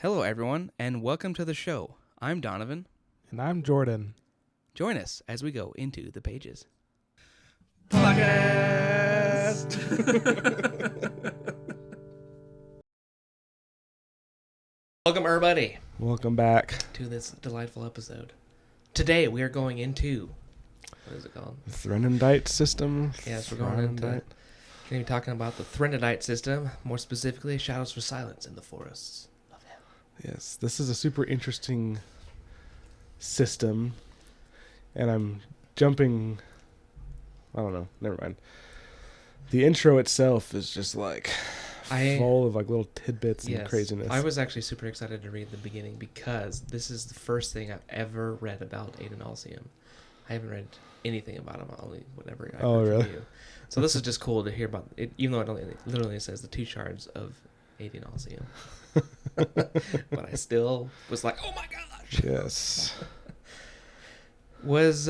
Hello, everyone, and welcome to the show. I'm Donovan. And I'm Jordan. Join us as we go into the pages. Podcast! Welcome, everybody, Welcome back. to this delightful episode. Today, we are going into, what is it called? The Threnodite system. Yes, we're going into, going to be talking about the Threnodite system, more specifically, Shadows for Silence in the Forests of Hell. Yes, this is a super interesting system. And I'm jumping... I don't know. Never mind. The intro itself is just like... full of like little tidbits and craziness. I was actually super excited to read the beginning because this is the first thing I've ever read about Aiden Alcium. I haven't read anything about him, only whatever I heard really? from you. So this is just cool to hear about it, even though it only literally says the two shards of Aiden Alcium. But I still was like, oh my gosh! Yes. Was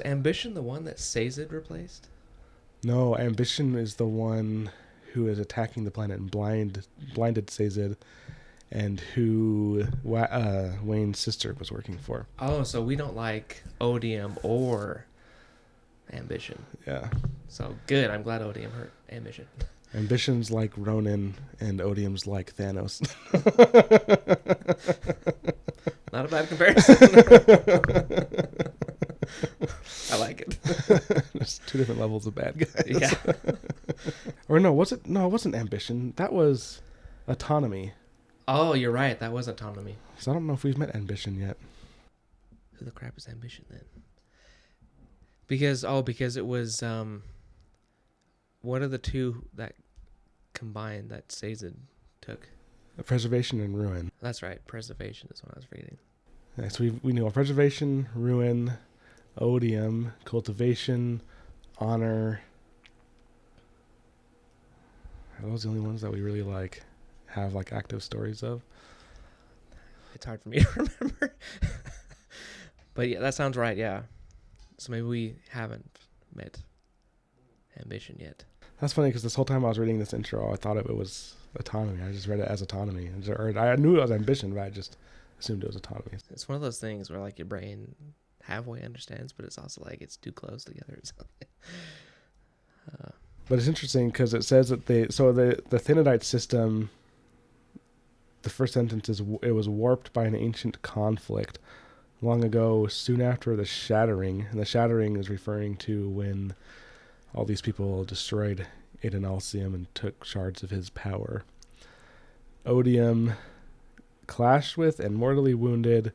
Ambition the one that Sazed replaced? No, Ambition is the one who is attacking the planet and blinded Sazed, and who Wayne's sister was working for. Oh, so we don't like Odium or Ambition. Yeah. So good. I'm glad Odium hurt Ambition. Ambition's like Ronin, and Odium's like Thanos. Not a bad comparison. I like it. There's two different levels of bad guys. Yeah. Or no, was it? No, it wasn't Ambition. That was Autonomy. Oh, you're right. That was Autonomy. So I don't know if we've met Ambition yet. Who the crap is Ambition then? Because it was what are the two that combined that Sazed took? Preservation and Ruin. That's right. Preservation is what I was reading. Yeah, so we know Preservation, Ruin, Odium, Cultivation, Honor. Are those the only ones that we really like have like active stories of? It's hard for me to remember. But yeah, that sounds right, yeah. So maybe we haven't met Ambition yet. That's funny because this whole time I was reading this intro, I thought it was Autonomy. I just read it as Autonomy. I knew it was Ambition, but I just assumed it was Autonomy. It's one of those things where like your brain halfway understands, but it's also like it's too close together or something. But it's interesting because it says that the Thinodite system, the first sentence is, it was warped by an ancient conflict long ago, soon after the Shattering. And the Shattering is referring to when all these people destroyed Aiden Alcium and took shards of his power. Odium clashed with and mortally wounded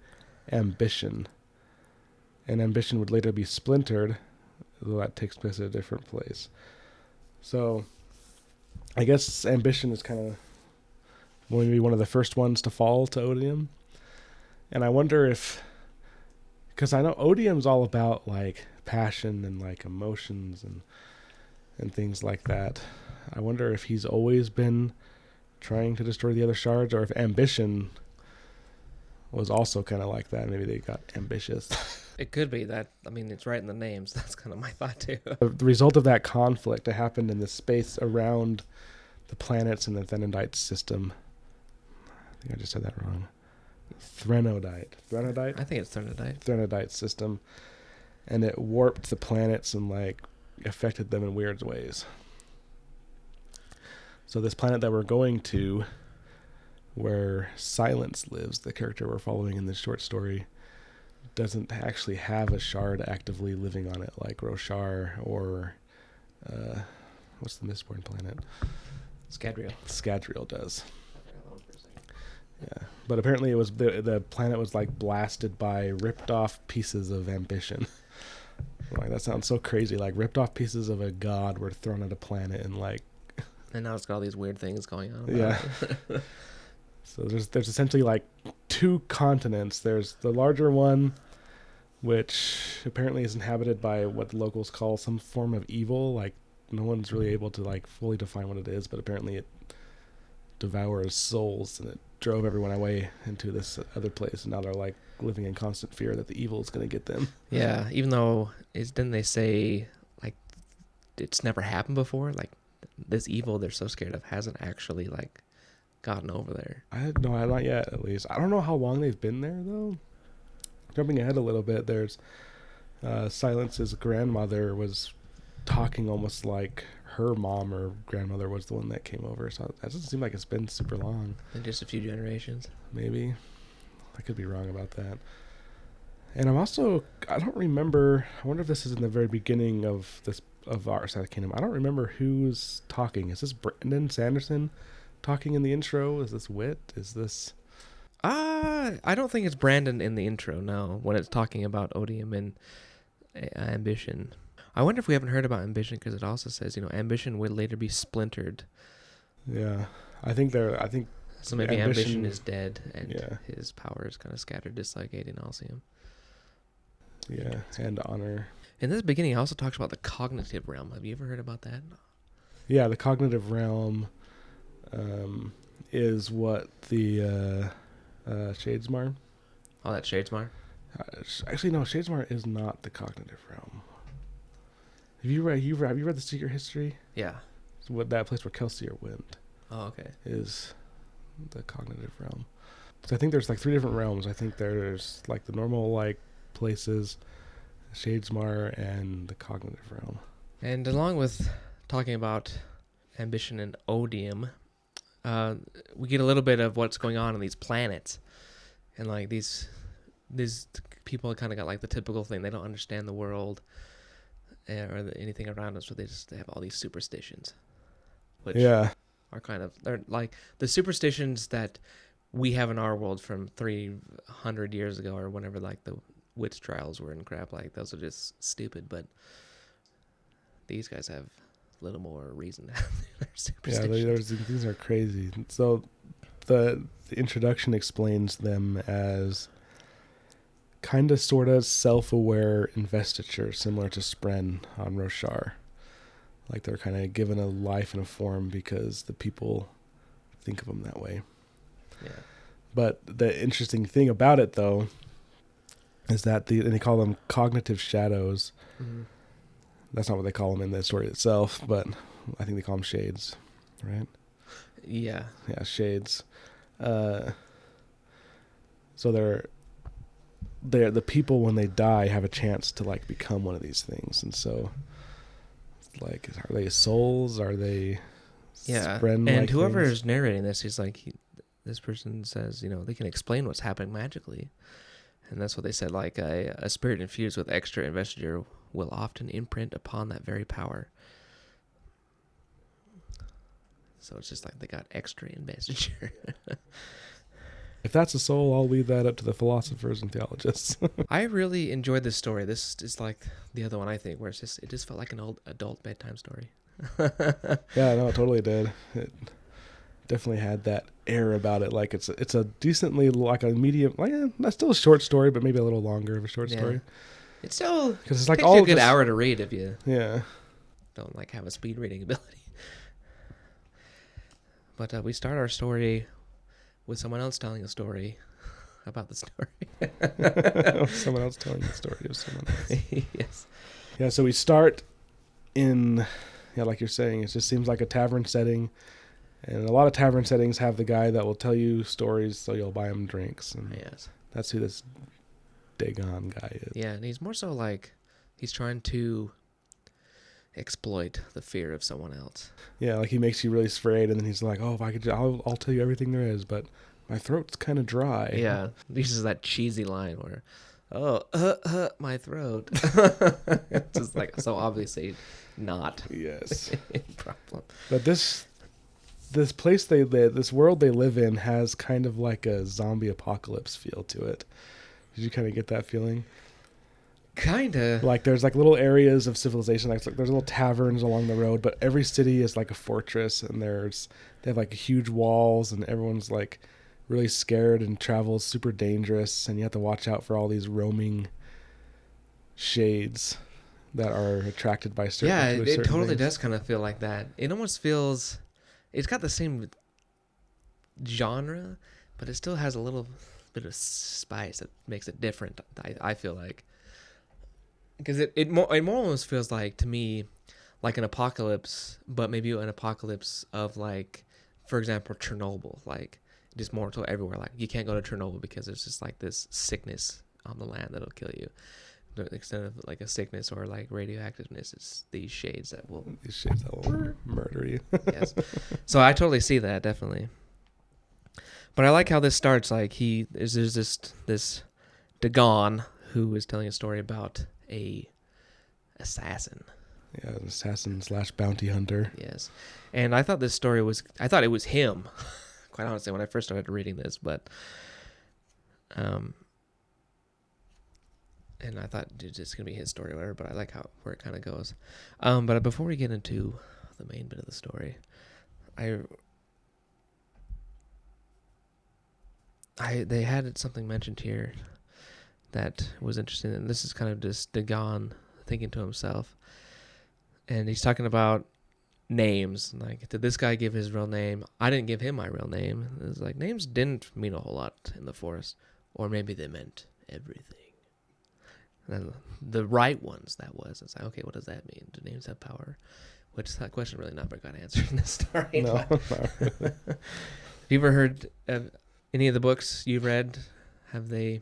Ambition. And Ambition would later be splintered, though that takes place at a different place. So, I guess Ambition is kind of maybe one of the first ones to fall to Odium. And I wonder if, because I know Odium's all about like passion and like emotions and things like that. I wonder if he's always been trying to destroy the other shards, or if Ambition was also kind of like that. Maybe they got ambitious. It could be that. I mean, it's right in the names. That's kind of my thought too. The result of that conflict, it happened in the space around the planets in the Thenodite system. I think I just said that wrong. Threnodite? I think it's Threnodite. Threnodite system. And it warped the planets and like affected them in weird ways. So this planet that we're going to, where Silence lives, the character we're following in this short story, doesn't actually have a shard actively living on it like Roshar or what's the Mistborn planet? Scadrial does. Yeah, but apparently it was the planet was like blasted by ripped off pieces of Ambition. Like, that sounds so crazy. Like, ripped off pieces of a god were thrown at a planet and like. And now it's got all these weird things going on. Yeah. So there's essentially like two continents. There's the larger one, which apparently is inhabited by what the locals call some form of evil. Like, no one's really able to like fully define what it is, but apparently it devours souls, and it drove everyone away into this other place, and now they're like living in constant fear that the evil is going to get them. Yeah, even though didn't they say like it's never happened before? Like this evil they're so scared of hasn't actually like gotten over there. No, not yet. At least I don't know how long they've been there though. Jumping ahead a little bit, there's Silence's grandmother was talking almost like her mom or grandmother was the one that came over. So that doesn't seem like it's been super long. In just a few generations. Maybe. I could be wrong about that. And I don't remember, I wonder if this is in the very beginning of our side of the kingdom. I don't remember who's talking. Is this Brandon Sanderson talking in the intro? Is this Wit? Is this... I don't think it's Brandon in the intro, no, when it's talking about odium and ambition. I wonder if we haven't heard about ambition, because it also says, ambition would later be splintered. Yeah. So maybe ambition is dead, and yeah. his power is kind of scattered, just like Aiden Alcium. Yeah, and honor. In this beginning, it also talks about the cognitive realm. Have you ever heard about that? Yeah, the cognitive realm is what the Shadesmar. Oh, that's Shadesmar? Actually, no, Shadesmar is not the cognitive realm. Have you read The Secret History? Yeah. It's what that place where Kelsier went. Oh, okay. Is the cognitive realm. So I think there's like 3 different realms. I think there's like the normal like places, Shadesmar, and the cognitive realm. And along with talking about ambition and odium, we get a little bit of what's going on these planets, and like these people kind of got like the typical thing. They don't understand the world or anything around us, so they have all these superstitions, which are they're like the superstitions that we have in our world from 300 years ago or whenever like the witch trials were and crap. Like those are just stupid, but these guys have a little more reason to have their superstitions. Yeah, these are crazy. So the introduction explains them as kind of sort of self-aware investiture, similar to Spren on Roshar. Like they're kind of given a life and a form because the people think of them that way. Yeah. But the interesting thing about it, though, is that and they call them cognitive shadows. Mm-hmm. That's not what they call them in the story itself, but I think they call them shades, right? Yeah. Yeah, shades. So they're the people when they die have a chance to like become one of these things, and so like are they souls? Are they? Yeah. And whoever things? is narrating this, he's like, this person says, they can explain what's happening magically. And that's what they said, like a spirit infused with extra investiture will often imprint upon that very power. So it's just like they got extra investiture. If that's a soul, I'll leave that up to the philosophers and theologists. I really enjoyed this story. This is like the other one, I think, where it just felt like an old adult bedtime story. Yeah, no, it totally did. It definitely had that air about it. Like it's a decently like a medium, like that's still a short story, but maybe a little longer of a short story. It's still because it's like all a good hour to read if you don't like have a speed reading ability. But we start our story with someone else telling a story about the story. Someone else telling the story of someone else. Yes. Yeah. So we start in like you're saying, it just seems like a tavern setting. And a lot of tavern settings have the guy that will tell you stories so you'll buy him drinks. And yes. That's who this Dagon guy is. Yeah, and he's more so like he's trying to exploit the fear of someone else. Yeah, like he makes you really afraid, and then he's like, "Oh, if I could, I'll tell you everything there is, but my throat's kind of dry." Yeah, this is that cheesy line where, my throat. It's just like so obviously not. Yes. A problem. But this place this world they live in has kind of like a zombie apocalypse feel to it. Did you kind of get that feeling? Kinda. Like there's like little areas of civilization, like there's little taverns along the road, but every city is like a fortress, and they have like huge walls, and everyone's like really scared, and travel's super dangerous, and you have to watch out for all these roaming shades that are attracted by certain. Yeah, it totally things. does kind of feel like that. It almost feels, it's got the same genre, but it still has a little bit of spice that makes it different. I feel like. Because it more almost feels like, to me, like an apocalypse, but maybe an apocalypse of like for example, Chernobyl, like just mortal everywhere. Like you can't go to Chernobyl because there's just like this sickness on the land that'll kill you. Instead of like a sickness or like radioactiveness, it's these shades that will murder you. Yes. So I totally see that, definitely. But I like how this starts. Like there's this Dagon who is telling a story about a assassin. Yeah, an assassin / bounty hunter. Yes. And I thought it was him, quite honestly, when I first started reading this, but and I thought it's just gonna be his story or whatever, but I like where it kind of goes. But before we get into the main bit of the story, they had something mentioned here that was interesting, and this is kind of just Dagon thinking to himself, and he's talking about names. Like, did this guy give his real name? I didn't give him my real name. It's like names didn't mean a whole lot in the forest, or maybe they meant everything. And the right ones, that was. It's like, okay, what does that mean? Do names have power? Which that question really never got answered in this story. No, not really. Have you ever heard of any of the books you've read? Have they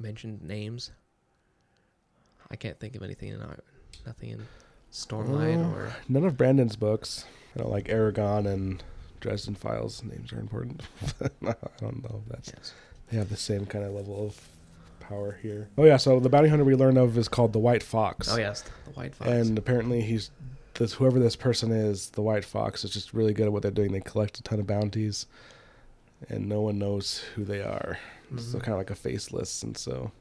mentioned names? I can't think of anything nothing in Stormlight or none of Brandon's books. Like Aragon and Dresden Files. Names are important. I don't know if they have the same kind of level of power here. Oh yeah, so the bounty hunter we learn of is called the White Fox. Oh yes, the White Fox. And apparently whoever this person is, the White Fox, is just really good at what they're doing. They collect a ton of bounties, and no one knows who they are. Mm-hmm. So kind of like a faceless. And so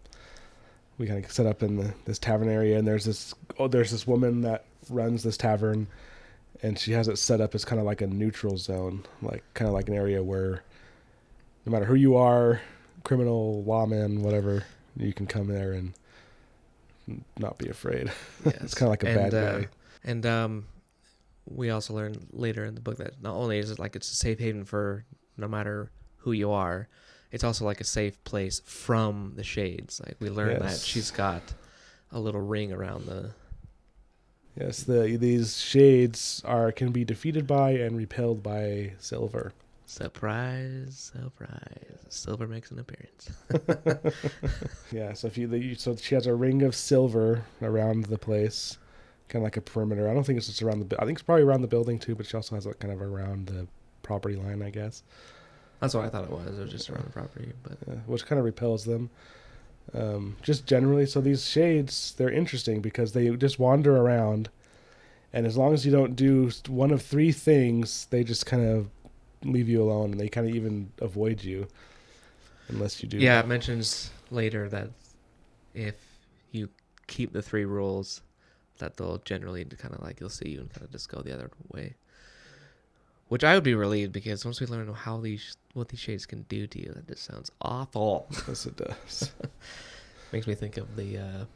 we kind of set up in this tavern area, and there's this woman that runs this tavern, and she has it set up as kind of like a neutral zone, like kind of like an area where no matter who you are, criminal, lawman, whatever, you can come there and not be afraid. Yes. It's kind of like a bad guy. And we also learn later in the book that not only is it like it's a safe haven for no matter who you are, it's also like a safe place from the shades. Like we learn that she's got a little ring around the... Yes, these shades can be defeated by and repelled by silver. Surprise, surprise. Silver makes an appearance. Yeah, so so she has a ring of silver around the place, kind of like a perimeter. I don't think it's just around I think it's probably around the building too, but she also has it kind of around the property line, I guess. That's what I thought it was. It was just around the property, but which kind of repels them. Just generally, so these shades, they're interesting because they just wander around, and as long as you don't do one of three things, they just kind of leave you alone, and they kind of even avoid you unless you do. Yeah, it mentions later that if you keep the three rules, that they'll generally kind of like, you'll see you and kind of just go the other way. Which I would be relieved, because once we learn what these shades can do to you, that just sounds awful. Yes, it does. Makes me think of the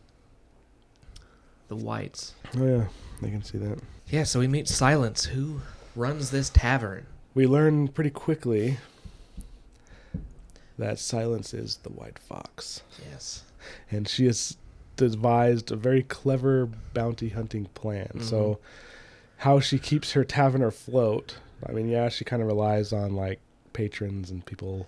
whites. Oh yeah, I can see that. Yeah, so we meet Silence, who runs this tavern. We learn pretty quickly that Silence is the White Fox. Yes. And she has devised a very clever bounty hunting plan. Mm-hmm. So how she keeps her tavern afloat, I mean, yeah, she kind of relies on like patrons and people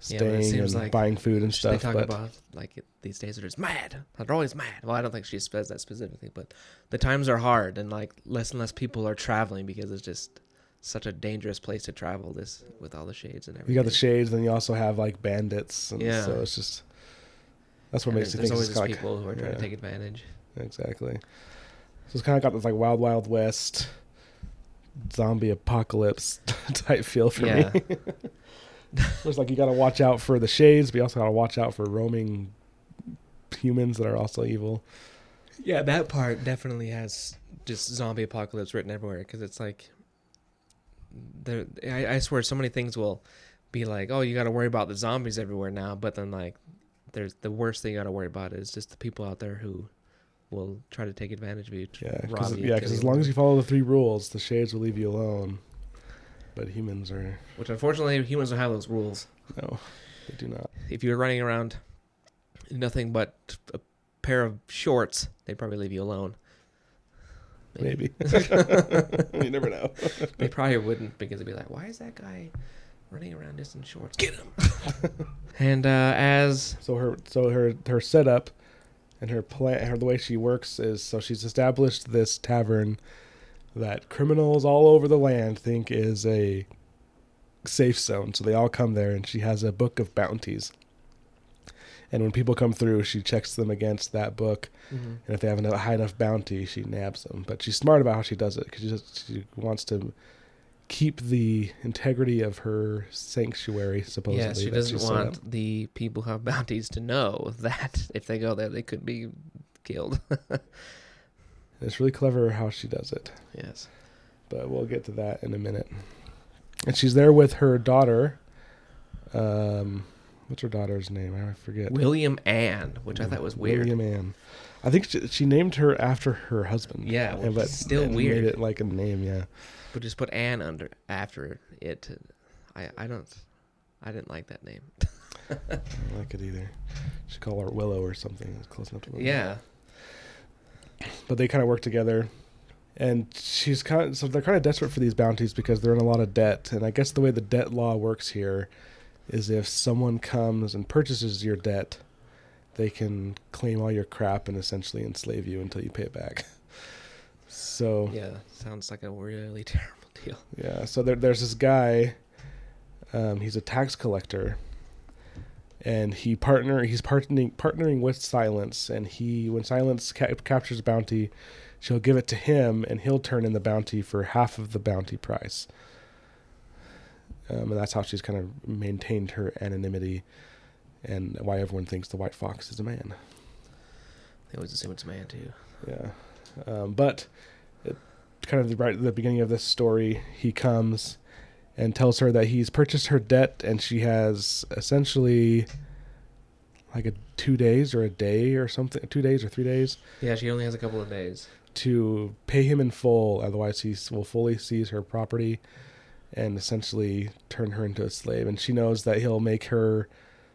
staying and like buying food and stuff. They talk about like these days are just mad. They're always mad. Well, I don't think she says that specifically, but the times are hard, and like less and less people are traveling because it's just such a dangerous place to travel with all the shades and everything. You got the shades, then you also have like bandits, and so it's just that's what makes it think there's always people who are trying to take advantage. Exactly. So it's kind of got this like Wild Wild West zombie apocalypse type feel for me. It's like you got to watch out for the shades, but you also got to watch out for roaming humans that are also evil. Yeah, that part definitely has just zombie apocalypse written everywhere, because it's like I swear so many things will be like, oh, you got to worry about the zombies everywhere now, but then like there's the worst thing you got to worry about is just the people out there who will try to take advantage of you. Because as long as you follow the three rules, the shades will leave you alone. But humans are... Which unfortunately, humans don't have those rules. No, they do not. If you're running around in nothing but a pair of shorts, they'd probably leave you alone. Maybe. You never know. They probably wouldn't, because they'd be like, why is that guy running around just in shorts? Get him. And So her setup and her plan, the way she works is, so she's established this tavern that criminals all over the land think is a safe zone. So they all come there, and she has a book of bounties. And when people come through, she checks them against that book. Mm-hmm. And if they have a high enough bounty, she nabs them. But she's smart about how she does it, because she wants to keep the integrity of her sanctuary, supposedly. Yeah, she doesn't want the people who have bounties to know that if they go there, they could be killed. It's really clever how she does it. Yes. But we'll get to that in a minute. And she's there with her daughter. What's her daughter's name? I forget. William Ann, which I thought was weird. William Ann. I think she named her after her husband. Yeah, but still weird. Made it like a name, yeah. But just put Ann after it. I didn't like that name. I don't like it either. Should call her Willow or something. It's close enough to Willow. Yeah. But they kind of work together. And so they're kind of desperate for these bounties because they're in a lot of debt. And I guess the way the debt law works here is if someone comes and purchases your debt, they can claim all your crap and essentially enslave you until you pay it back. So yeah, sounds like a really terrible deal. Yeah, so there's this guy. He's a tax collector, and he's partnering with Silence. And when Silence captures a bounty, she'll give it to him, and he'll turn in the bounty for half of the bounty price. And that's how she's kind of maintained her anonymity, and why everyone thinks the White Fox is a man. They always assume it's a man too. Yeah, but kind of right at the beginning of this story, he comes and tells her that he's purchased her debt, and she has essentially like 2 days or a day or something, 2 days or 3 days. Yeah, she only has a couple of days to pay him in full, otherwise he will fully seize her property and essentially turn her into a slave. And she knows that he'll make her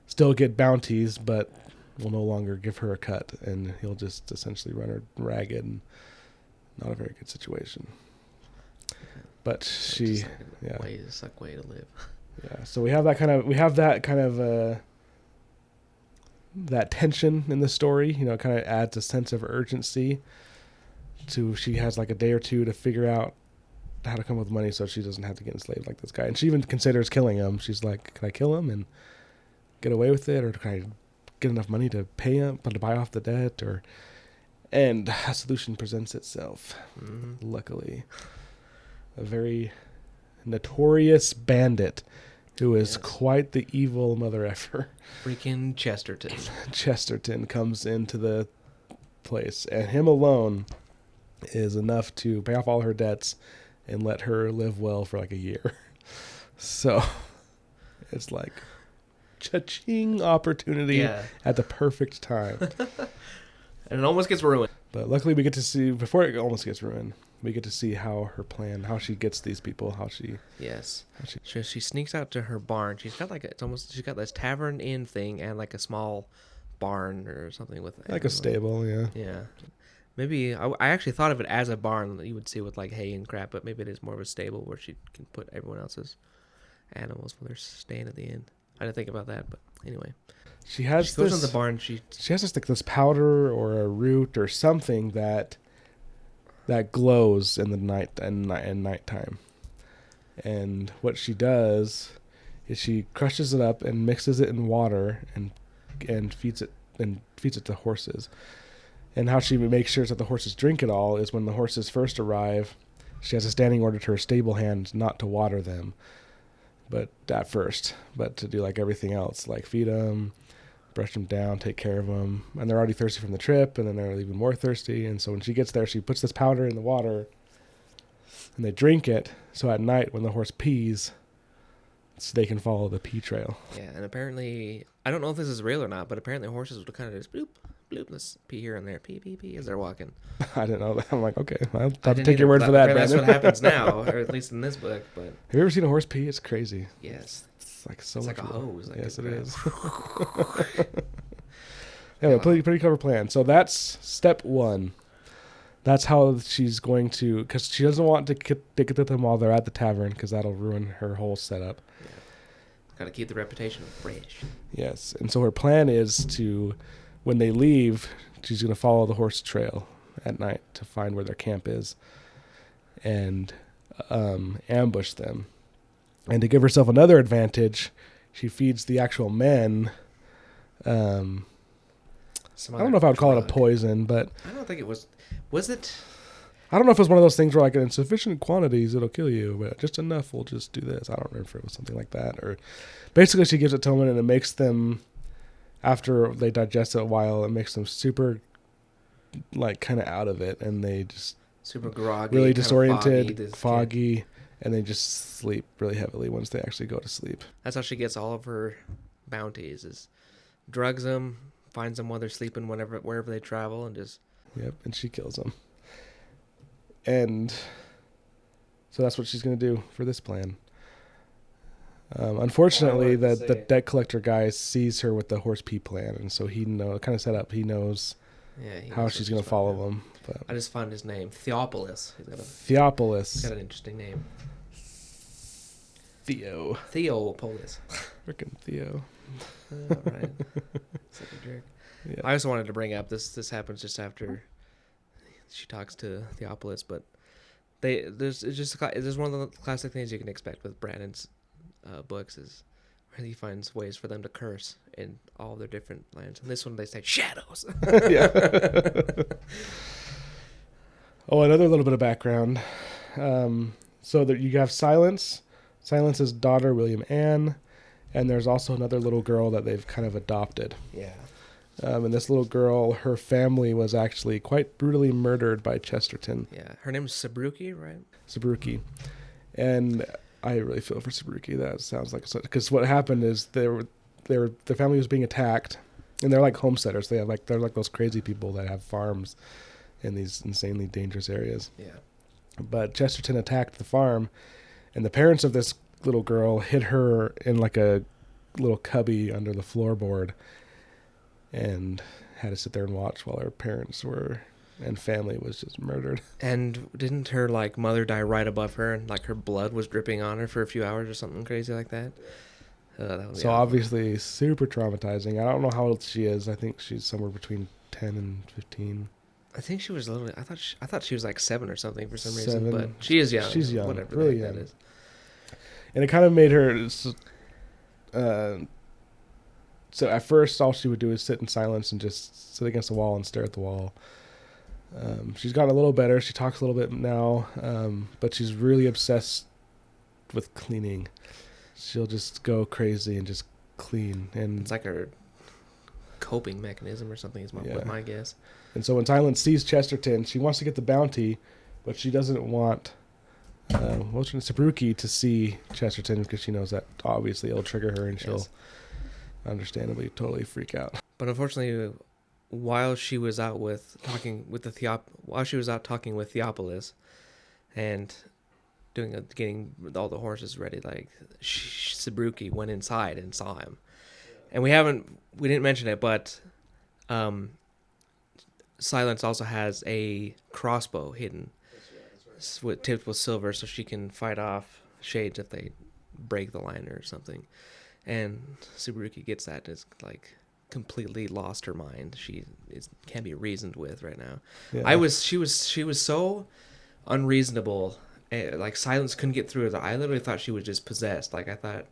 still get bounties, but will no longer give her a cut, and he'll just essentially run her ragged, and not a very good situation. But she, suck way to live. Yeah, so we have that kind of that tension in the story. You know, it kind of adds a sense of urgency to, she has like a day or two to figure out how to come up with money so she doesn't have to get enslaved like this guy. And she even considers killing him. She's like, can I kill him and get away with it, or can I get enough money to pay him, to buy off the debt? And a solution presents itself. Mm-hmm. Luckily, a very notorious bandit who is quite the evil mother effer. Freaking Chesterton. Chesterton comes into the place, and him alone is enough to pay off all her debts and let her live well for like a year. So it's like cha-ching opportunity at the perfect time. And it almost gets ruined. But luckily we get to see, before it almost gets ruined, we get to see how she gets these people, She sneaks out to her barn. She's got she's got this tavern inn thing and like a small barn or something with like a stable, yeah. Yeah. Maybe I actually thought of it as a barn that you would see with like hay and crap, but maybe it is more of a stable where she can put everyone else's animals when they're staying at the inn. I didn't think about that, but anyway. She goes in the barn. She has this powder or a root or something that glows in the night and nighttime. And what she does is she crushes it up and mixes it in water and feeds it to horses. And how she makes sure that the horses drink it all is when the horses first arrive, she has a standing order to her stable hand not to water them, but to do like everything else, like feed them, brush them down, take care of them. And they're already thirsty from the trip, and then they're even more thirsty. And so when she gets there, she puts this powder in the water, and they drink it. So at night, when the horse pees, so they can follow the pee trail. Yeah, and apparently, I don't know if this is real or not, but apparently horses would kind of just bloop, bloop, let's pee here and there, pee, pee, pee, as they're walking. I didn't know that. I'm like, okay, I'll have to take your word for that, Brandon. That's what happens now, or at least in this book. But have you ever seen a horse pee? It's crazy. Yes. It's like so much. Like a hose. Yes, it is. Yeah, pretty clever plan. So that's step one. that's how she's going to, because she doesn't want to get them while they're at the tavern, because that'll ruin her whole setup. Yeah. Got to keep the reputation fresh. Yes, and so her plan is to, when they leave, she's going to follow the horse trail at night to find where their camp is and ambush them. And to give herself another advantage, she feeds the actual men. I don't know if I would call it a poison, but I don't think it was. Was it? I don't know if it was one of those things where like in sufficient quantities it'll kill you, but just enough will just do this. I don't remember if it was something like that, or basically she gives it to them and it makes them, after they digest it a while, it makes them super like kind of out of it, and they just super groggy, really disoriented, foggy, and they just sleep really heavily once they actually go to sleep. That's how she gets all of her bounties, is drugs them, finds them while they're sleeping wherever they travel, and just... Yep, and she kills them. And so that's what she's going to do for this plan. Unfortunately, the debt collector guy sees her with the horse pea plan, and so he kind of set up. He knows how she's going to follow them. But I just found his name, Theopolis. Theopolis. He's got an interesting name. Theopolis. Frickin' Theo. All right. Such a jerk. Yeah. I also wanted to bring up this happens just after she talks to Theopolis, but there's one of the classic things you can expect with Brandon's books is where he finds ways for them to curse in all their different lands. And this one they say shadows. Yeah. Oh, another little bit of background. So that you have Silence's daughter, William Ann, and there's also another little girl that they've kind of adopted. Yeah. And this little girl, her family was actually quite brutally murdered by Chesterton. Yeah, her name's Sabruki, right? Sabruki. And I really feel for Sabruki. That sounds like... Because what happened is the family was being attacked, and they're like homesteaders. They're like those crazy people that have farms in these insanely dangerous areas. Yeah. But Chesterton attacked the farm, and the parents of this little girl hid her in like a little cubby under the floorboard, and had to sit there and watch while her parents and family was just murdered. And didn't her like mother die right above her, and like her blood was dripping on her for a few hours or something crazy like that? That would be so obviously super traumatizing. I don't know how old she is. I think she's somewhere between 10 and 15. I think she was literally... I thought she was like 7 or something for some reason, but she is young. She's young, whatever really young. That is. And it kind of made her... So at first, all she would do is sit in silence and just sit against the wall and stare at the wall. She's gotten a little better. She talks a little bit now, but she's really obsessed with cleaning. She'll just go crazy and just clean. And it's like her coping mechanism or something is my guess. And so when Silence sees Chesterton, she wants to get the bounty, but she doesn't want Sabruki to see Chesterton because she knows that obviously it'll trigger her and she'll understandably totally freak out. But unfortunately, while she was out talking with Theopolis and getting all the horses ready, like Sabruki went inside and saw him. And we didn't mention it, but Silence also has a crossbow hidden. That's right. Tipped with silver, so she can fight off shades if they break the line or something. And Sabruki gets that, is like completely lost her mind. She can't be reasoned with right now. Yeah. She was so unreasonable. Like Silence couldn't get through it. I literally thought she was just possessed. Like I thought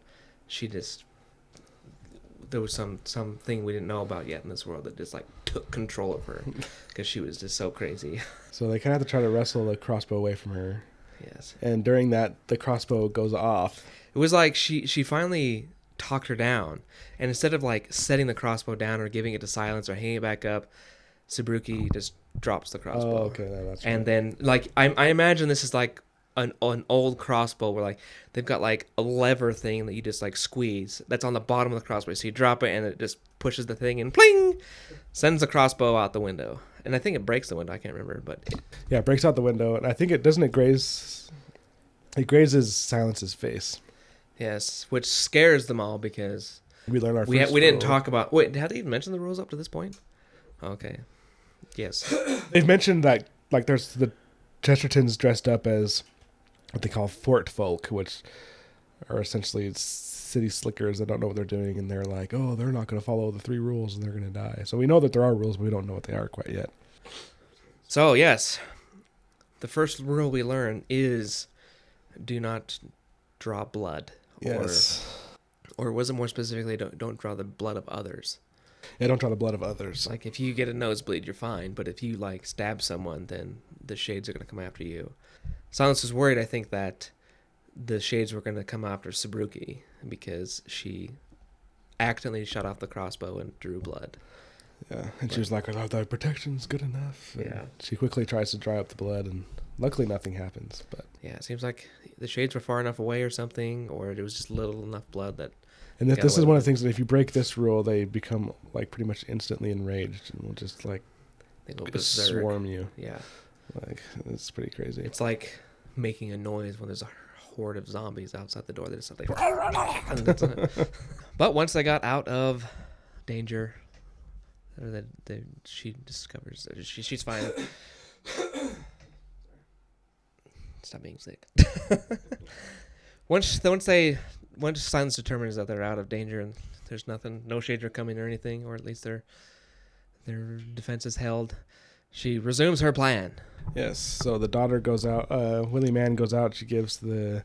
there was something we didn't know about yet in this world that just like took control of her because she was just so crazy. So they kind of have to try to wrestle the crossbow away from her. Yes. And during that, the crossbow goes off. It was like she finally talked her down, and instead of like setting the crossbow down or giving it to Silence or hanging it back up, Sabruki just drops the crossbow. Oh, okay, that's and right. Then like I imagine this is like an old crossbow where like they've got like a lever thing that you just like squeeze that's on the bottom of the crossbow, so you drop it and it just pushes the thing and pling, sends the crossbow out the window. And I think it breaks the window. I can't remember, but it breaks out the window, and I think it grazes Silence's face. Yes, which scares them all because we learn our we didn't talk about. Have they even mentioned the rules up to this point? Okay. Yes. They've mentioned that like there's the Chestertons dressed up as what they call fort folk, which are essentially city slickers that don't know what they're doing, and they're like, oh, they're not going to follow the 3 rules and they're going to die. So we know that there are rules, but we don't know what they are quite yet. So, yes, the first rule we learn is do not draw blood. Yes. Or was it more specifically, don't draw the blood of others? Yeah, don't draw the blood of others. Like, if you get a nosebleed, you're fine. But if you, like, stab someone, then the shades are going to come after you. Silence was worried, I think, that the shades were going to come after Sabruki because she accidentally shot off the crossbow and drew blood. Yeah, and she was like, I thought that protection's good enough. And Yeah. she quickly tries to dry up the blood, and luckily nothing happens. But Yeah, it seems like the shades were far enough away or something, or there was just little enough blood that... And this is one of the things that if you break this rule, they become, like, pretty much instantly enraged and will just, like, they go berserk. swarm you. Yeah. Like, it's pretty crazy. It's like making a noise when there's a horde of zombies outside the door. They just like... But once they got out of danger, she discovers that she's fine. Stop being sick. Once Silence determines that they're out of danger and there's nothing, no shades are coming or anything, or at least their defense is held, she resumes her plan. Yes, so the daughter goes out, Willie Man goes out, she gives the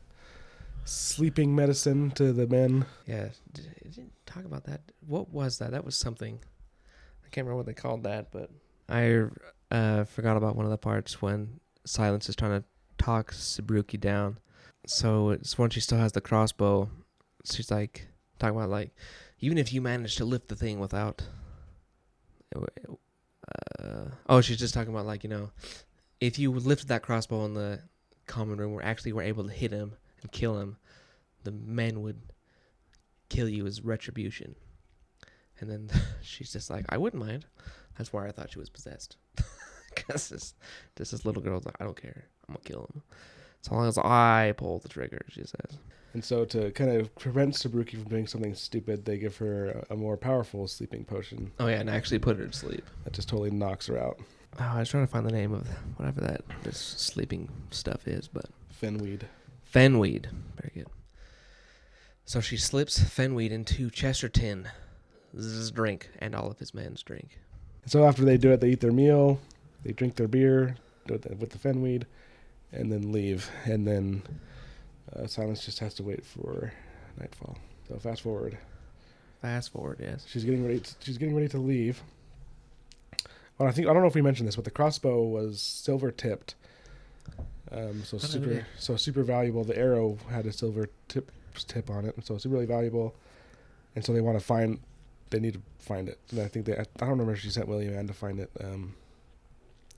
sleeping medicine to the men. Yeah, it didn't talk about that. What was that? That was something. I can't remember what they called that, but I forgot about one of the parts when Silence is trying to talk Sabruki down. So it's when she still has the crossbow. She's like talking about like, even if you manage to lift the thing without. She's just talking about like, you know, if you lifted that crossbow in the common room, were able to hit him and kill him, the men would kill you as retribution. And then she's just like, I wouldn't mind. That's why I thought she was possessed. Because this little girl's like, I don't care. I'm going to kill him. As long as I pull the trigger, she says. And so to kind of prevent Sabruki from doing something stupid, they give her a more powerful sleeping potion. Oh, yeah, and actually put her to sleep. That just totally knocks her out. Oh, I was trying to find the name of whatever this sleeping stuff is, but... Fenweed. Fenweed. Very good. So she slips Fenweed into Chesterton's drink and all of his men's drink. So after they do it, they eat their meal, they drink their beer with the Fenweed, and then leave. And then Silence just has to wait for nightfall. So fast forward. Fast forward, yes. She's getting ready to leave. Well, I don't know if we mentioned this, but the crossbow was silver tipped. Super valuable. The arrow had a silver tip on it, so it's really valuable. And so they need to find it. And I think I don't remember if she sent William Ann to find it,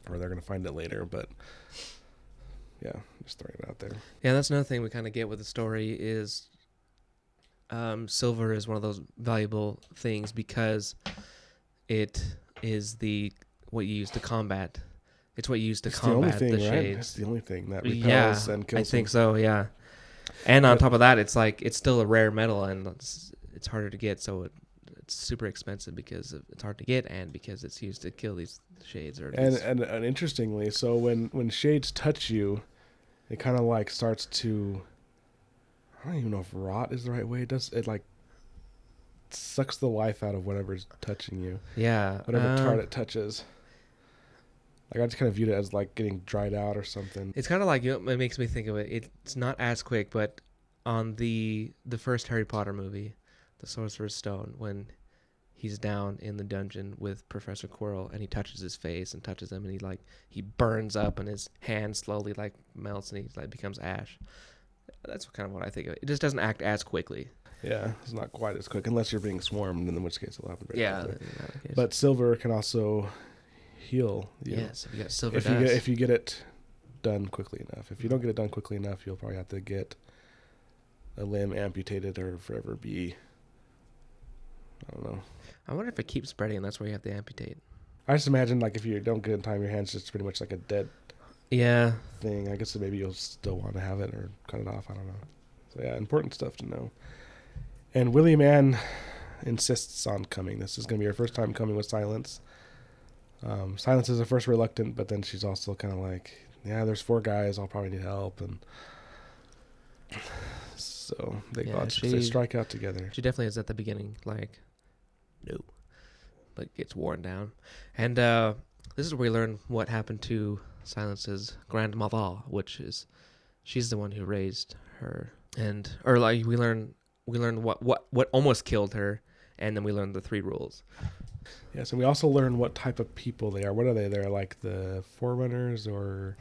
or they're going to find it later, but yeah, just throwing it out there. Yeah, that's another thing we kind of get with the story is silver is one of those valuable things because it is what you use to combat. It's what you use to combat the shades. It's the only thing that repels and kills. I think so, yeah. And on top of that, it's like it's still a rare metal and it's harder to get, so it's super expensive because it's hard to get and because it's used to kill these shades. And interestingly, so when shades touch you, it kind of like starts to, I don't even know if rot is the right way. It like sucks the life out of whatever's touching you. Yeah. Whatever part it touches. Like I just kind of viewed it as like getting dried out or something. It's kind of like, it makes me think of it. It's not as quick, but on the first Harry Potter movie, The Sorcerer's Stone, when he's down in the dungeon with Professor Quirrell and he touches his face and touches him and he burns up and his hand slowly like melts and he like becomes ash. That's kind of what I think of it. It just doesn't act as quickly. Yeah, it's not quite as quick unless you're being swarmed, in which case it'll happen very quickly. Yeah. But silver can also heal you. Yes, if you got silver dust. If you get it done quickly enough. If you don't get it done quickly enough, you'll probably have to get a limb amputated or forever be, I don't know. I wonder if it keeps spreading and that's where you have to amputate. I just imagine like if you don't get it in time, your hand's just pretty much like a dead thing. I guess maybe you'll still want to have it or cut it off. I don't know. So yeah, important stuff to know. And William Ann insists on coming. This is going to be her first time coming with Silence. Silence is at first reluctant, but then she's also kind of like, yeah, there's 4 guys. I'll probably need help, and so they strike out together. She definitely is at the beginning like, no, but gets worn down, and this is where we learn what happened to Silence's grandmother, which is she's the one who raised her, or like we learn what almost killed her, and then we learn the 3 rules. Yes, and we also learn what type of people they are. What are they? They're like the Forerunners or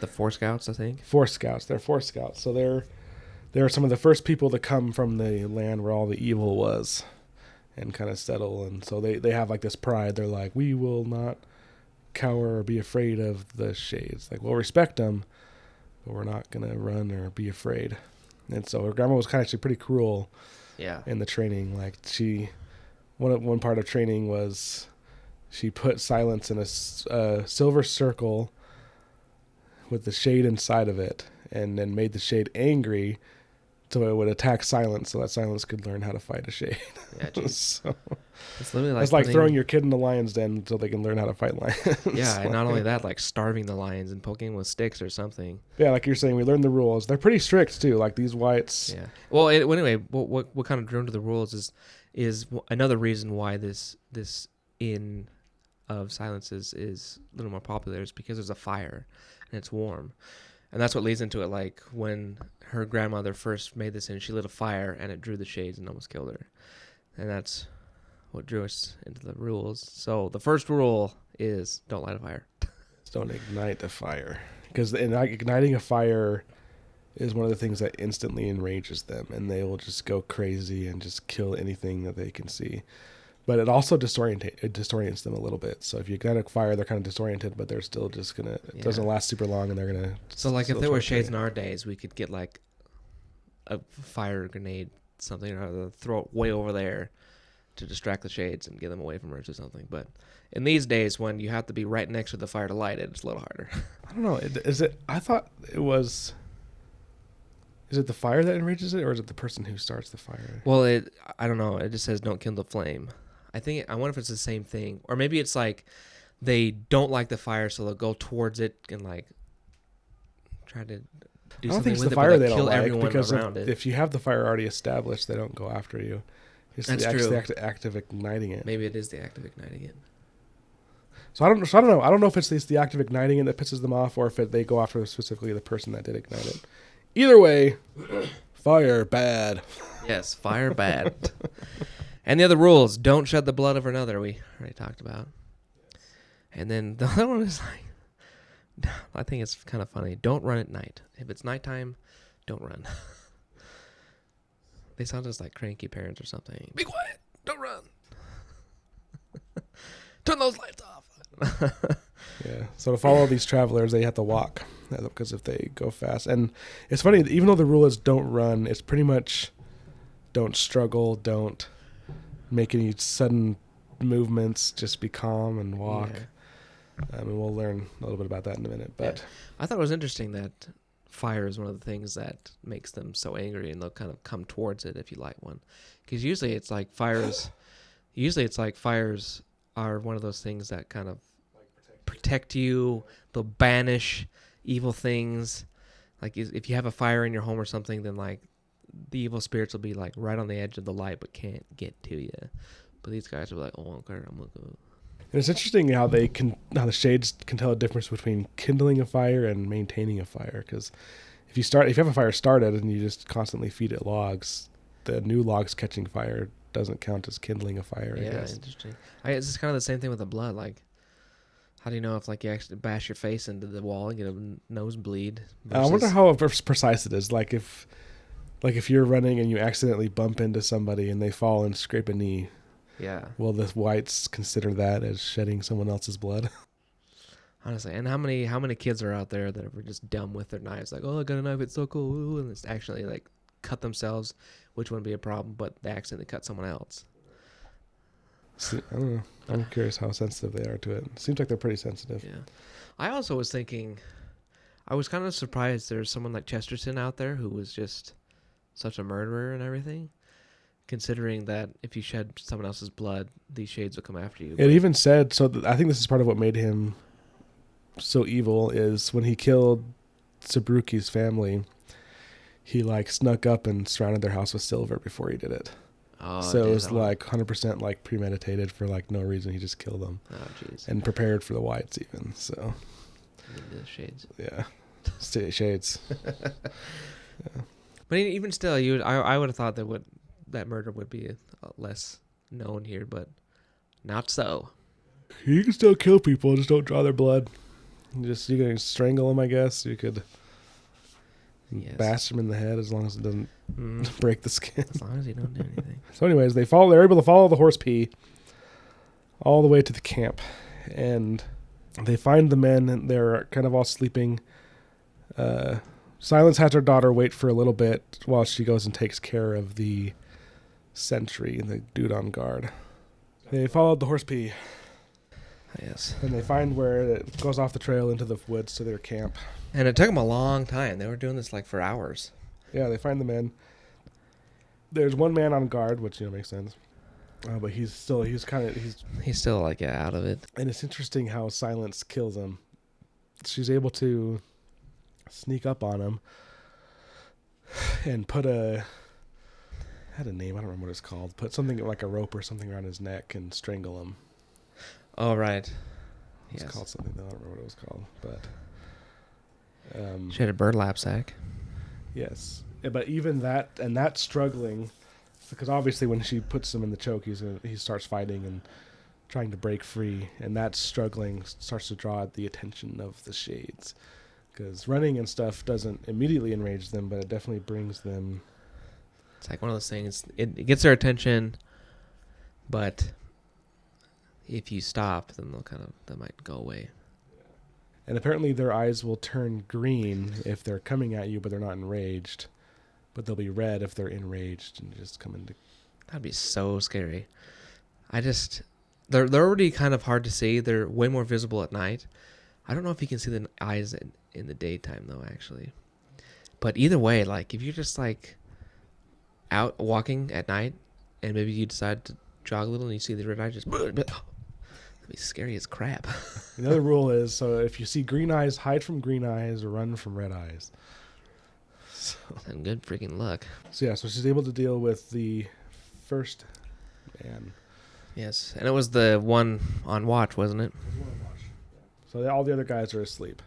the 4 Scouts, I think. 4 Scouts. They're 4 Scouts. So they're some of the first people to come from the land where all the evil was, and kind of settle. And so they have like this pride. They're like, we will not cower or be afraid of the shades. Like, we'll respect them, but we're not gonna run or be afraid. And so her grandma was kind of actually pretty cruel. Yeah. In the training, like one part of training was she put Silence in a silver circle with the shade inside of it, and then made the shade angry, so it would attack Silence, so that Silence could learn how to fight a shade. Yeah, geez. So it's literally like, it's like throwing your kid in the lion's den so they can learn how to fight lions. Yeah, and not only that, like starving the lions and poking with sticks or something. Yeah, like you're saying, we learned the rules. They're pretty strict too. Like these whites. Yeah. Well, anyway, what kind of drew into the rules is another reason why this inn of Silences is a little more popular is because there's a fire and it's warm, and that's what leads into it. Like when her grandmother first made this inn, she lit a fire and it drew the shades and almost killed her, and that's what drew us into the rules. So the first rule is don't light a fire. Don't ignite a fire, because igniting a fire is one of the things that instantly enrages them, and they will just go crazy and just kill anything that they can see. But it also disorients them a little bit. So if you ignite a fire, they're kind of disoriented, but they're still just gonna. It doesn't last super long, and they're gonna. So like if there were shades in our days, we could get like a fire grenade, something, or other, throw it way over there to distract the shades and get them away from her or something. But in these days, when you have to be right next to the fire to light it, it's a little harder. I don't know. Is it? I thought it was. Is it the fire that enrages it, or is it the person who starts the fire? Well, I don't know. It just says don't kindle the flame. I wonder if it's the same thing, or maybe it's like they don't like the fire, so they'll go towards it and like try to do something with it, but they kill everyone because around it. If you have the fire already established, they don't go after you. It's That's the true. act of igniting it. Maybe it is the act of igniting it. So I don't know. I don't know if it's the act of igniting it that pisses them off, or if they go after specifically the person that did ignite it. Either way, fire bad. Yes, fire bad. And the other rules: don't shed the blood of another. We already talked about. And then the other one is like, I think it's kind of funny. Don't run at night. If it's nighttime, don't run. They sound just like cranky parents or something. Be quiet. Don't run. Turn those lights off. Yeah. So to follow these travelers, they have to walk, because if they go fast, and it's funny, even though the rule is don't run, it's pretty much don't struggle, don't make any sudden movements, just be calm and walk. Yeah. And we'll learn a little bit about that in a minute. But I thought it was interesting that fire is one of the things that makes them so angry, and they'll kind of come towards it if you light one. Because usually it's like fires are one of those things that kind of protect you. They'll banish evil things. Like if you have a fire in your home or something, then like the evil spirits will be like right on the edge of the light but can't get to you. But these guys are like, oh, okay, I'm gonna go. And it's interesting how the shades can tell a difference between kindling a fire and maintaining a fire. Because if you have a fire started and you just constantly feed it logs, the new logs catching fire doesn't count as kindling a fire. I guess. Interesting. It's just kind of the same thing with the blood. Like, how do you know if like you actually bash your face into the wall and get a nosebleed? I wonder how precise it is. Like if you're running and you accidentally bump into somebody and they fall and scrape a knee. Yeah. Will the whites consider that as shedding someone else's blood? Honestly, and how many kids are out there that were just dumb with their knives? Like, oh, I got a knife, it's so cool, ooh, and it's actually like cut themselves, which wouldn't be a problem, but they accidentally cut someone else. See, I don't know. I'm curious how sensitive they are to it. It seems like they're pretty sensitive. Yeah. I also was thinking, I was kind of surprised there's someone like Chesterton out there who was just such a murderer and everything. considering that if you shed someone else's blood, these shades will come after you. It even said, so I think this is part of what made him so evil, is when he killed Sabruki's family, he like snuck up and surrounded their house with silver before he did it. Oh, So it was like 100% like premeditated for like no reason. He just killed them. Oh, jeez. And prepared for the whites even. So The shades. yeah, shades. Yeah. But even still, I would have thought that murder would be less known here, but not so. You can still kill people, just don't draw their blood. You can strangle them, I guess. You could bash them in the head as long as it doesn't break the skin. As long as you don't do anything. So anyways, they're able to follow the horse pee all the way to the camp. And they find the men, and they're kind of all sleeping. Silence has her daughter wait for a little bit while she goes and takes care of the sentry, the dude on guard. They followed the horse pee. Yes. And they find where it goes off the trail into the woods to their camp. And it took them a long time. They were doing this like for hours. Yeah, they find the men. There's one man on guard, which makes sense. But he's still like out of it. And it's interesting how Silence kills him. She's able to sneak up on him and put had a name, I don't remember what it's called. Put something like a rope or something around his neck and strangle him. Oh, right. It's called something, though. I don't remember what it was called. But she had a burlap sack. Yes. But even that, and that struggling, because obviously when she puts him in the choke, he starts fighting and trying to break free, and that struggling starts to draw the attention of the shades. Because running and stuff doesn't immediately enrage them, but it definitely brings them... It's like one of those things, it gets their attention, but if you stop, then they might go away. And apparently their eyes will turn green if they're coming at you, but they're not enraged. But they'll be red if they're enraged and just come into... That'd be so scary. They're already kind of hard to see. They're way more visible at night. I don't know if you can see the eyes in the daytime, though, actually. But either way, like, if you're just, like, out walking at night, and maybe you decide to jog a little and you see the red eye, that'd be scary as crap. Another rule is, so if you see green eyes, hide from green eyes or run from red eyes. And good freaking luck. So she's able to deal with the first man. Yes, and it was the one on watch, wasn't it? So all the other guys are asleep.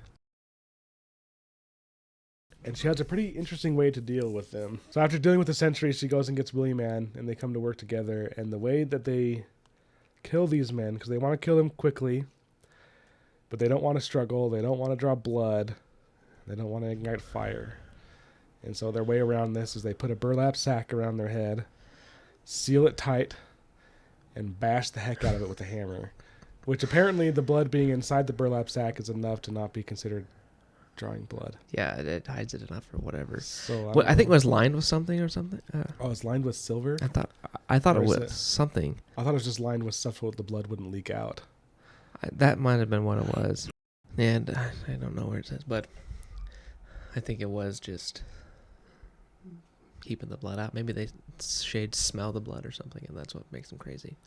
And she has a pretty interesting way to deal with them. So after dealing with the sentry, she goes and gets Willie Man, and they come to work together. And the way that they kill these men, because they want to kill them quickly, but they don't want to struggle, they don't want to draw blood, they don't want to ignite fire. And so their way around this is they put a burlap sack around their head, seal it tight, and bash the heck out of it with a hammer. Which apparently the blood being inside the burlap sack is enough to not be considered drawing blood. Yeah, it hides it enough or whatever. So I think it was lined with something or something. It's lined with silver? I thought it was something. I thought it was just lined with stuff so the blood wouldn't leak out. That might have been what it was. And I don't know where it says, but I think it was just keeping the blood out. Maybe shades smell the blood or something, and that's what makes them crazy.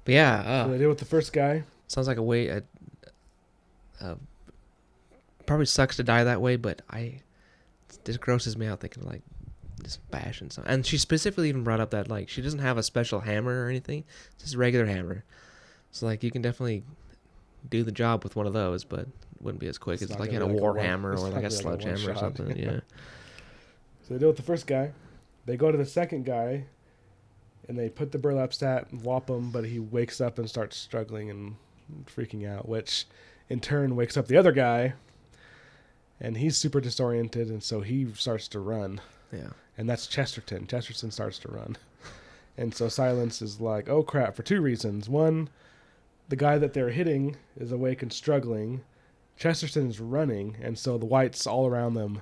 But yeah. So they did with the first guy. Sounds like a way... probably sucks to die that way, but it just grosses me out thinking like just bashing something. And she specifically even brought up that like she doesn't have a special hammer or anything, it's just a regular hammer. So like you can definitely do the job with one of those, but it wouldn't be as quick as like a war hammer or like a sledgehammer or something. Yeah. So they do it with the first guy. They go to the second guy, and they put the burlap sack and whop him, but he wakes up and starts struggling and freaking out, which in turn wakes up the other guy. And he's super disoriented, and so he starts to run. Yeah. And that's Chesterton. Chesterton starts to run. And so Silence is like, oh, crap, for two reasons. One, the guy that they're hitting is awake and struggling. Chesterton is running, and so the whites all around them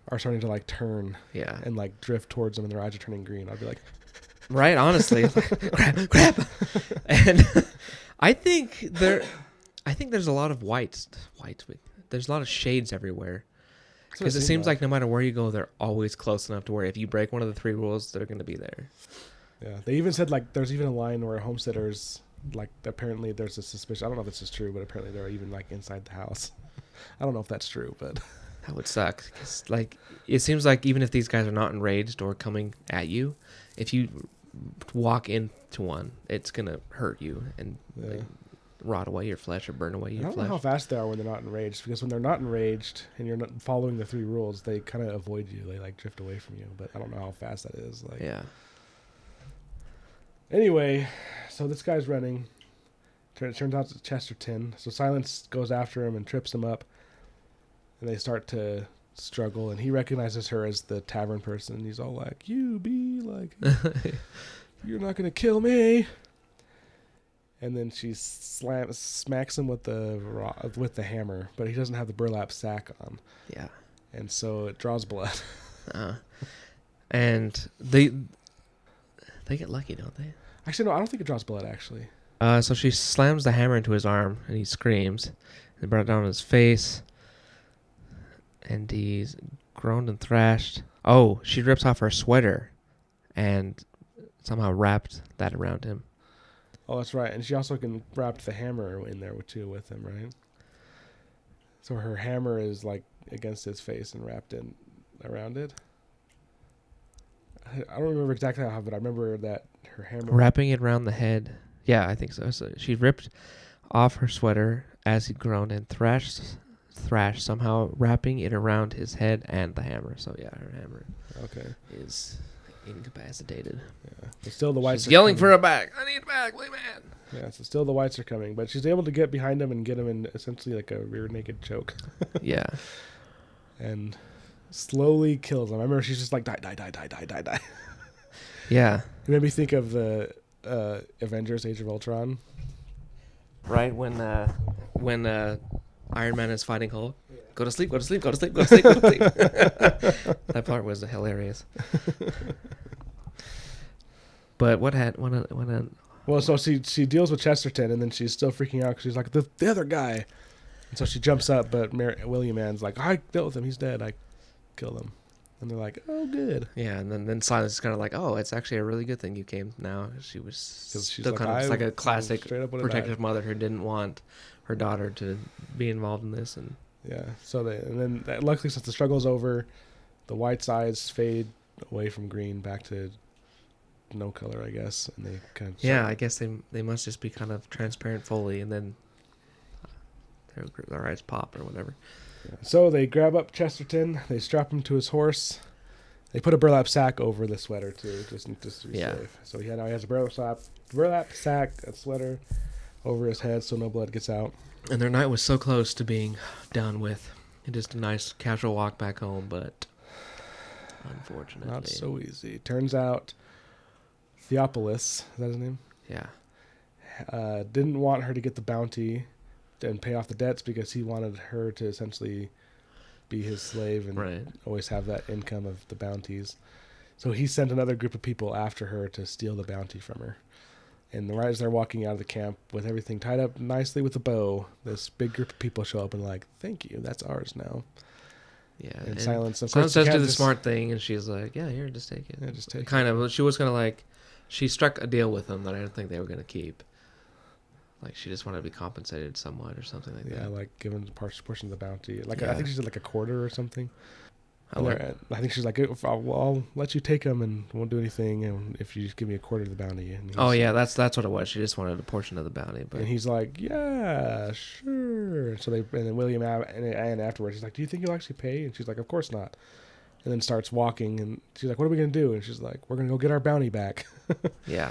are starting to, like, turn. Yeah. And, like, drift towards them, and their eyes are turning green. I'd be like... Right, honestly. crap. And I think there's a lot of whites. There's a lot of shades everywhere. That's what Because it seemed seems like no matter where you go, they're always close enough to where if you break one of the 3 rules, they're going to be there. Yeah, they even said like there's even a line where homesteaders like apparently there's a suspicion. I don't know if this is true, but apparently they're even like inside the house. I don't know if that's true, but That would suck. 'Cause, like, it seems like even if these guys are not enraged or coming at you, if you walk into one, it's going to hurt you and yeah. like, rot away your flesh or burn away I your don't know flesh. how fast they are when they're not enraged, because when they're not enraged and you're not following the 3 rules, they kind of avoid you. They like drift away from you, but I don't know how fast that is. Like, Yeah. Anyway, so this guy's running. It turns out it's Chesterton. So Silence goes after him and trips him up, and they start to struggle. And he recognizes her as the tavern person. And he's all like, "You be like, you're not gonna kill me." And then she smacks him with the hammer, but he doesn't have the burlap sack on. Yeah. And so it draws blood. And they get lucky, don't they? Actually, no, I don't think it draws blood, actually. So she slams the hammer into his arm, and he screams. They brought it down on his face, and he's groaned and thrashed. Oh, she rips off her sweater, and somehow wrapped that around him. Oh, that's right. And she also can wrap the hammer in there too with him, right? So her hammer is like against his face and wrapped in around it. I don't remember exactly how, but I remember that her hammer Wrapping it around the head. Yeah, I think so. So she ripped off her sweater as he groaned and thrashed, somehow wrapping it around his head and the hammer. So yeah, her hammer is incapacitated. Yeah. But still the whites She's are yelling coming. for a bag. I need a bag, man. Yeah, so still the whites are coming, but she's able to get behind him and get him in essentially like a rear naked choke. Yeah. And slowly kills him. I remember she's just like die. Yeah. It made me think of the Avengers: Age of Ultron. Right when Iron Man is fighting Hulk. Go to sleep. Go to sleep. Go to sleep. Go to sleep. Go to sleep. That part was hilarious. But Well, so she deals with Chesterton, and then she's still freaking out because she's like, the other guy. And so she jumps up, but William Mann's like, I dealt with him. He's dead. I killed him. And they're like, oh, good. Yeah, and then Silence is kind of like, oh, it's actually a really good thing you came now. She was still like, kind of just like a classic straight up would've protective died. mother who didn't want her daughter to be involved in this. And Yeah. So luckily, since the struggle's over, the white's eyes fade away from green back to no color, I guess. And they kind of I guess they must just be kind of transparent fully, and then their eyes pop or whatever. Yeah. So they grab up Chesterton, they strap him to his horse, they put a burlap sack over the sweater too, just to be safe. So now he has a burlap sack, a sweater over his head so no blood gets out. And their night was so close to being done with. Just a nice casual walk back home, but unfortunately Not so easy. Turns out Theopolis, is that his name? Yeah. Didn't want her to get the bounty and pay off the debts because he wanted her to essentially be his slave and always have that income of the bounties. So he sent another group of people after her to steal the bounty from her. And right as they're walking out of the camp with everything tied up nicely with a bow, this big group of people show up and like, thank you, that's ours now. Yeah. And Silence, of Silence course, does do the smart thing, and she's like, yeah, here, just take it. Yeah, just take kind of. She was going to like, she struck a deal with them that I didn't think they were going to keep. Like, she just wanted to be compensated somewhat or something like that. Yeah, like given a portion of the bounty. Like I think she did like a quarter or something. I think she's like, I'll let you take them and won't do anything, and if you just give me a quarter of the bounty. And that's what it was. She just wanted a portion of the bounty. But and he's like, yeah, sure. So and then William and afterwards, he's like, do you think you'll actually pay? And she's like, of course not. And then starts walking, and she's like, what are we gonna do? And she's like, we're gonna go get our bounty back. Yeah,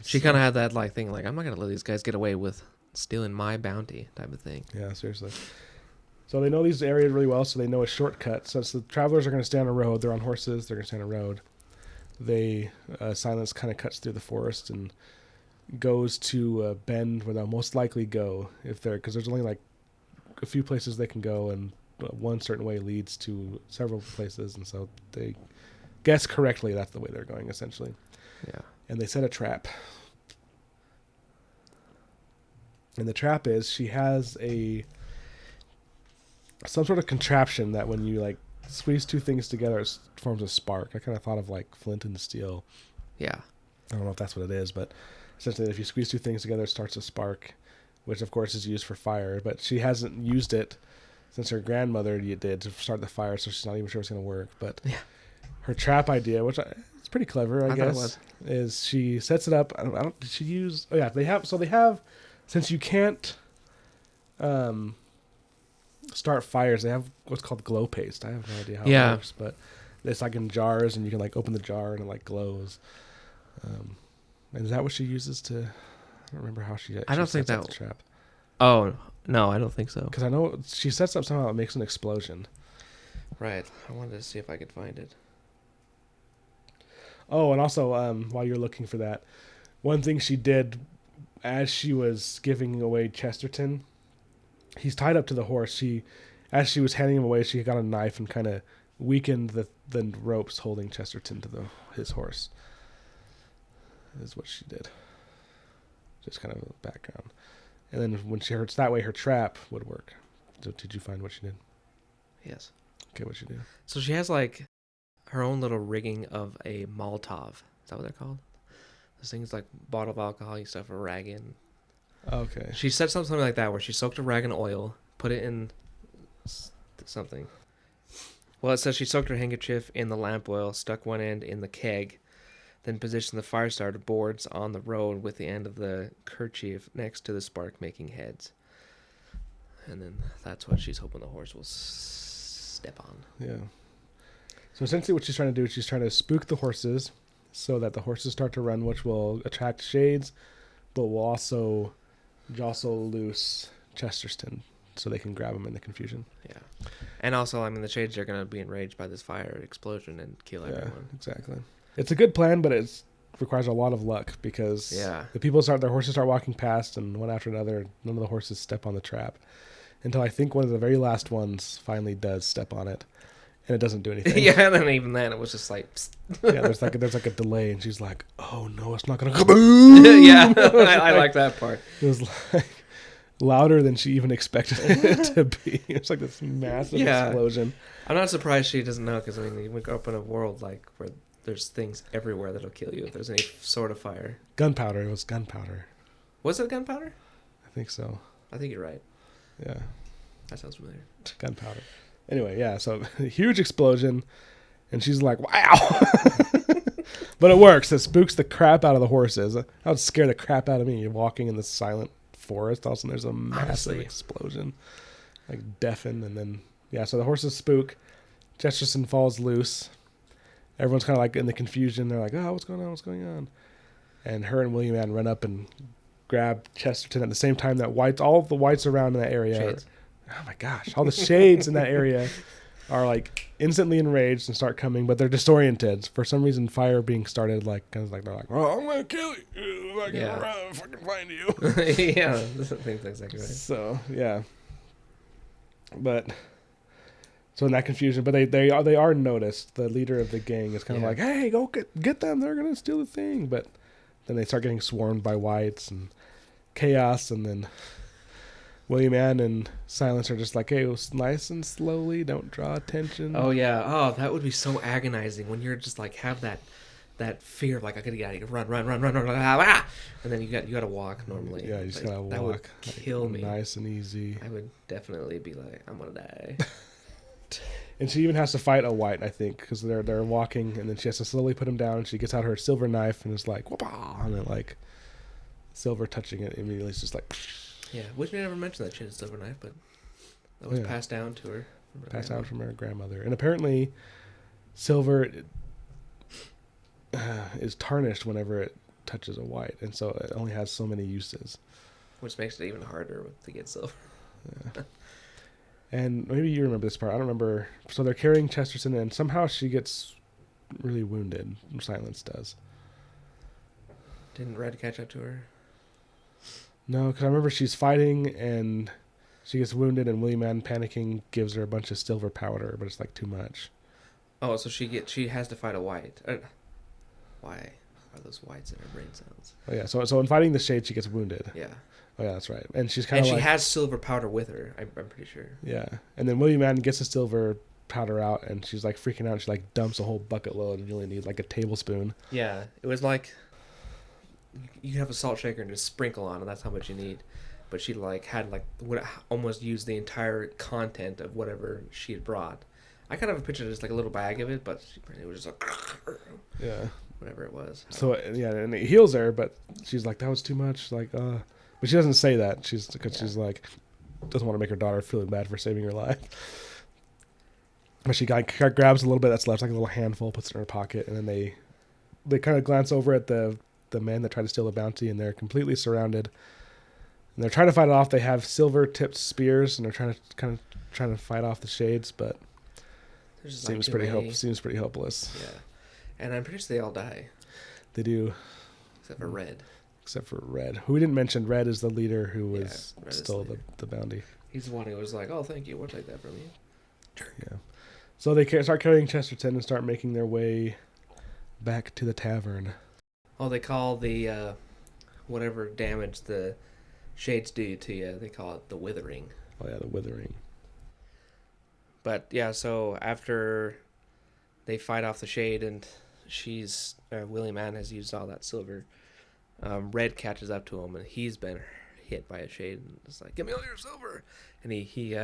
she kind of had that like thing, like I'm not gonna let these guys get away with stealing my bounty type of thing. Yeah, seriously. So they know these areas really well, so they know a shortcut. So the travelers are going to stay on a road. They're on horses. They're going to stay on a road. Silence kind of cuts through the forest and goes to a bend where they'll most likely go because there's only like a few places they can go, and one certain way leads to several places, and so they guess correctly that's the way they're going essentially. Yeah. And they set a trap. And the trap is she has some sort of contraption that when you like squeeze two things together, it forms a spark. I kind of thought of like flint and steel. Yeah. I don't know if that's what it is, but essentially, if you squeeze two things together, it starts a spark, which of course is used for fire. But she hasn't used it since her grandmother did to start the fire, so she's not even sure it's going to work. But Yeah. her trap idea, which it's pretty clever, I I thought it guess, was. is she sets it up. I don't. Did she use? Oh yeah, they have. So they have. Since you can't start fires, they have what's called glow paste. I have no idea how it Yeah. works, but it's like in jars, and you can like open the jar and it like glows. And is that what she uses to? I don't remember how she. I don't think sets up that- the trap, Oh no, I don't think so. because I know she sets up somehow it makes an explosion. Right. I wanted to see if I could find it. Oh, and also while you're looking for that, one thing she did as she was giving away Chesterton, he's tied up to the horse. As she was handing him away, she got a knife and kind of weakened the ropes holding Chesterton to his horse. Is what she did. Just kind of a background. And then when she hurts that way, her trap would work. So did you find what she did? Yes. Okay, what she did? So she has like her own little rigging of a Molotov. Is that what they're called? Those things like bottle of alcohol, you stuff a rag in. Okay. She said something like that where she soaked a rag in oil, put it in something. Well, it says she soaked her handkerchief in the lamp oil, stuck one end in the keg, then positioned the fire starter boards on the road with the end of the kerchief next to the spark-making heads. And then that's what she's hoping the horse will step on. Yeah. So essentially what she's trying to do is she's trying to spook the horses so that the horses start to run, which will attract shades, but will also jostle loose Chesterton so they can grab him in the confusion. Yeah. And also, I mean, the shades are going to be enraged by this fire explosion and kill everyone. Exactly. It's a good plan, but it requires a lot of luck because their horses start walking past, and one after another, none of the horses step on the trap until I think one of the very last ones finally does step on it, and it doesn't do anything. Yeah, and then even then, it was just like... Psst. Yeah, there's like a delay, and she's like, "Oh no, it's not gonna kaboom!" Yeah, I like that part. It was like louder than she even expected it to be. It's like this massive explosion. I'm not surprised she doesn't know, because I mean, we grew up in a world like where there's things everywhere that'll kill you if there's any sort of fire. Gunpowder. It was gunpowder. Was it gunpowder? I think so. I think you're right. Yeah. That sounds familiar. Gunpowder. Anyway, yeah, so huge explosion, and she's like, "Wow!" But it works. It spooks the crap out of the horses. That would scare the crap out of me. You're walking in this silent forest. All of a sudden, there's a massive explosion, like deafened, and then so the horses spook. Chesterton falls loose. Everyone's kind of like in the confusion. They're like, "Oh, what's going on? What's going on?" And her and William Ann run up and grab Chesterton at the same time that all the whites around in that area. Oh my gosh! All the shades in that area are like instantly enraged and start coming, but they're disoriented for some reason. Fire being started, like kind of like they're like, "Oh, I'm gonna kill you! I'm gonna fucking find you!" Yeah, that's exactly right. So but so in that confusion, but they are noticed. The leader of the gang is kind of like, "Hey, go get them! They're gonna steal the thing!" But then they start getting swarmed by whites and chaos, and then William Ann and Silence are just like, "Hey, nice and slowly, don't draw attention." Oh yeah. Oh, that would be so agonizing when you're just like have that fear of like I gotta get out of here, run, ah! And then you got to walk normally. Yeah, you just gotta walk. That would kill me. Nice and easy. I would definitely be like, I'm gonna die. And she even has to fight a white, I think, because they're walking, and then she has to slowly put him down. And she gets out her silver knife and is like, "Whoopah!" And then like silver touching it immediately, it's just like. Yeah, which we never mentioned that she had a silver knife, but that was passed down to her. Passed down from her grandmother. And apparently, silver is tarnished whenever it touches a white, and so it only has so many uses. Which makes it even harder to get silver. Yeah. And maybe you remember this part. I don't remember. So they're carrying Chesterton, and somehow she gets really wounded. Silence does. Didn't Red catch up to her? No, because I remember she's fighting, and she gets wounded, and William Ann, panicking, gives her a bunch of silver powder, but it's like too much. Oh, so she has to fight a white. Why are those whites in her brain cells? Oh yeah, so in fighting the shade, she gets wounded. Yeah. Oh yeah, that's right. And she's kind of she has silver powder with her. I'm pretty sure. Yeah, and then William Ann gets the silver powder out, and she's like freaking out. She like dumps a whole bucket load, and you only need like a tablespoon. Yeah, it was like you have a salt shaker and just sprinkle on, and that's how much you need. But she like had like would almost used the entire content of whatever she had brought. I kind of pictured it as like a little bag of it, but it was just like Yeah, whatever it was. so yeah, and it heals her, but she's like, that was too much. Like, but she doesn't say that. She's like doesn't want to make her daughter feeling bad for saving her life. But she grabs a little bit that's left, like a little handful, puts it in her pocket, and then they kind of glance over at the men that try to steal the bounty, and they're completely surrounded. And they're trying to fight it off. They have silver-tipped spears, and they're trying to fight off the shades, but seems pretty hopeless. Yeah, and I'm pretty sure they all die. They do, except for Red. Except for Red, who we didn't mention. Red is the leader who was stole the bounty. He's the one who was like, "Oh, thank you. We'll take that from you." Yeah. So they start carrying Chesterton and start making their way back to the tavern. Oh, they call the whatever damage the shades do to you, they call it the withering. Oh yeah, the withering. But yeah, so after they fight off the shade and Willie Mann has used all that silver, Red catches up to him and he's been hit by a shade and it's like, "Give me all your silver!" And he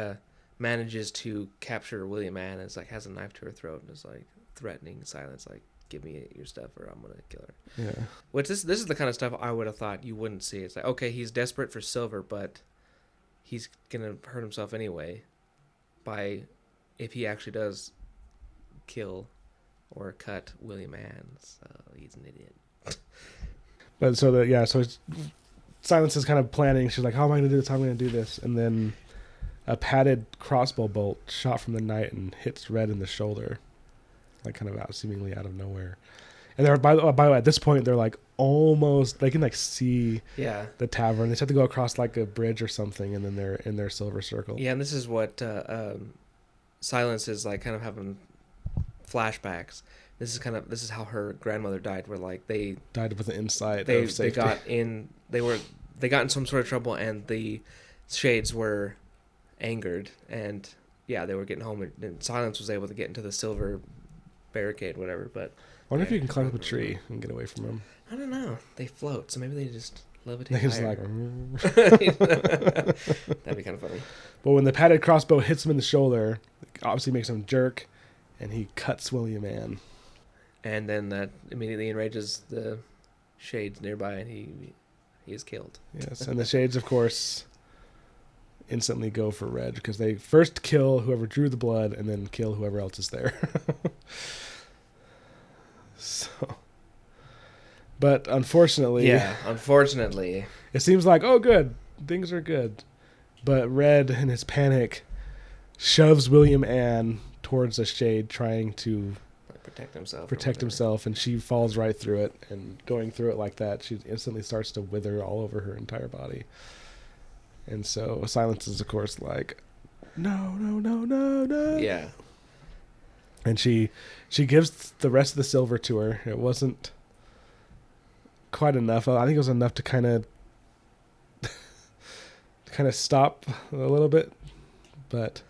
manages to capture Willie Mann and has a knife to her throat and is like threatening Silence, like, "Give me your stuff or I'm gonna kill her." Yeah. Which this is the kind of stuff I would have thought you wouldn't see. It's like, okay, he's desperate for silver, but he's gonna hurt himself anyway if he actually does kill or cut Willie Mann. So he's an idiot. But so Silence is kind of planning. She's like, "How am I gonna do this? How am I gonna do this?" And then a padded crossbow bolt shot from the night and hits Red in the shoulder, like kind of seemingly out of nowhere. And they're by the way, at this point they're like almost, they can like see the tavern. They just have to go across like a bridge or something, and then they're in their silver circle. Yeah, and this is what Silence is like, kind of having flashbacks. This is how her grandmother died, where like they died with an insight. They got in some sort of trouble, and the shades were angered, and they were getting home, and Silence was able to get into the silver barricade, whatever. But I wonder if you can climb up a tree and get away from them. I don't know. They float, so maybe they just levitate. They just higher. That'd be kind of funny. But when the padded crossbow hits him in the shoulder, it obviously makes him jerk, and he cuts Willie Mann. And then that immediately enrages the shades nearby, and he is killed. Yes, and the shades, of course, instantly go for Red, because they first kill whoever drew the blood and then kill whoever else is there. But unfortunately, it seems like, oh good, things are good. But Red, in his panic, shoves William Ann towards a shade, trying to protect himself, and she falls right through it. And going through it like that, she instantly starts to wither all over her entire body. And so Silence is, of course, like, no. Yeah. And she gives the rest of the silver to her. It wasn't quite enough. I think it was enough to kind of stop a little bit. But